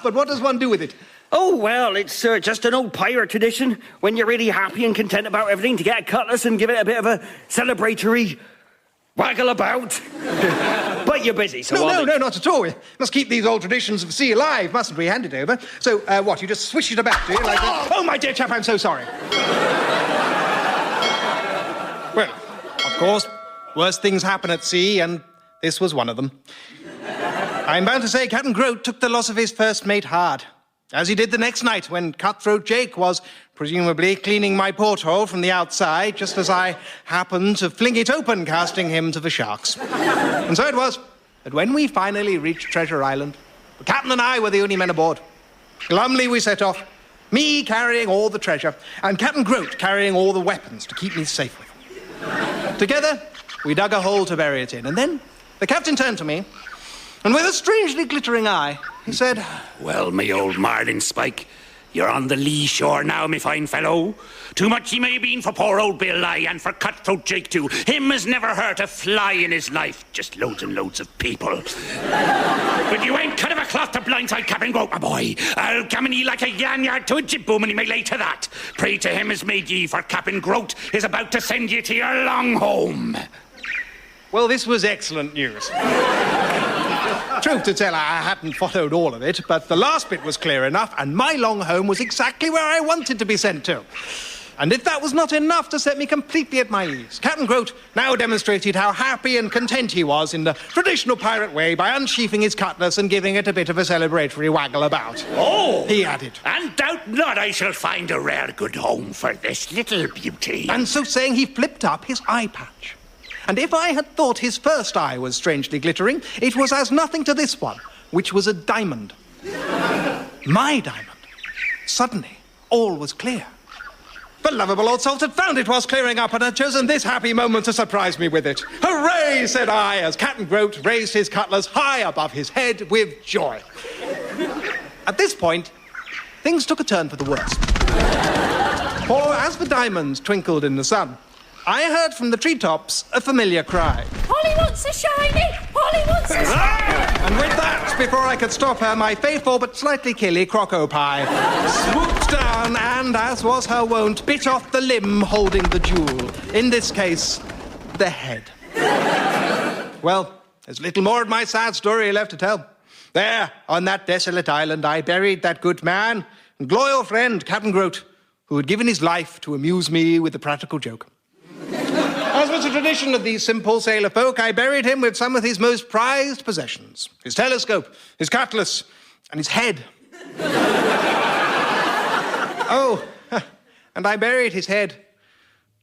but what does one do with it?" "Oh, well, it's just an old pirate tradition. When you're really happy and content about everything, to get a cutlass and give it a bit of a celebratory waggle about." But you're busy, so... No, not at all. We must keep these old traditions of the sea alive, mustn't we? Hand it over. So, what, you just swish it about, do you? Like that? Oh, my dear chap, I'm so sorry. Well, of course, worse things happen at sea, and this was one of them. I'm bound to say Captain Groat took the loss of his first mate hard, as he did the next night when Cutthroat Jake was, presumably, cleaning my porthole from the outside, just as I happened to fling it open, casting him to the sharks. And so it was that when we finally reached Treasure Island, the captain and I were the only men aboard. Glumly we set off, me carrying all the treasure, and Captain Groat carrying all the weapons to keep me safe with. Together, we dug a hole to bury it in, and then the captain turned to me, and with a strangely glittering eye, he said, "Well, me old marlin spike, you're on the lee shore now, me fine fellow. Too much he may have been for poor old Bill, aye, and for Cutthroat Jake too. Him has never hurt a fly in his life. Just loads and loads of people. But you ain't cut of a cloth to blindside Captain Groat, my boy. I'll gammon ye like a yard to a jib boom, and he may lay to that. Pray to him as made ye, for Captain Groat is about to send ye to your long home." Well, this was excellent news. Truth to tell, I hadn't followed all of it, but the last bit was clear enough, and my long home was exactly where I wanted to be sent to. And if that was not enough to set me completely at my ease, Captain Groat now demonstrated how happy and content he was in the traditional pirate way by unsheathing his cutlass and giving it a bit of a celebratory waggle about. Oh! He added. And doubt not I shall find a rare good home for this little beauty. And so saying, he flipped up his eye patch. And if I had thought his first eye was strangely glittering, it was as nothing to this one, which was a diamond. My diamond. Suddenly, all was clear. The lovable old salt had found it whilst clearing up and had chosen this happy moment to surprise me with it. Hooray, said I, as Captain Groat raised his cutlass high above his head with joy. At this point, things took a turn for the worse. For as the diamonds twinkled in the sun, I heard from the treetops a familiar cry. Polly wants a shiny! Polly wants a shiny! And with that, before I could stop her, my faithful but slightly killy Croco Pie swooped down and, as was her wont, bit off the limb holding the jewel. In this case, the head. Well, there's little more of my sad story left to tell. There, on that desolate island, I buried that good man and loyal friend, Captain Groat, who had given his life to amuse me with a practical joke. As was a tradition of these simple sailor folk, I buried him with some of his most prized possessions. His telescope, his cutlass, and his head. Oh, and I buried his head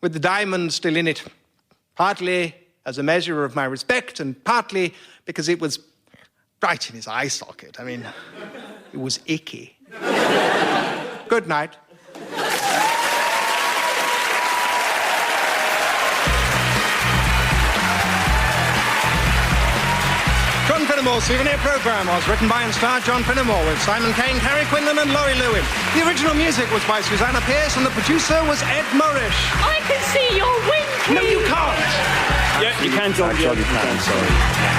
with the diamond still in it, partly as a measure of my respect and partly because it was right in his eye socket. I mean, it was icky. Good night. John Finnemore's Souvenir programme was written by and starred John Finnemore with Simon Kane, Carrie Quinlan and Laurie Lewin. The original music was by Susanna Pierce and the producer was Ed Morrish. I can see you're winking! No, you can't! Yeah, you can, John. You can, sorry.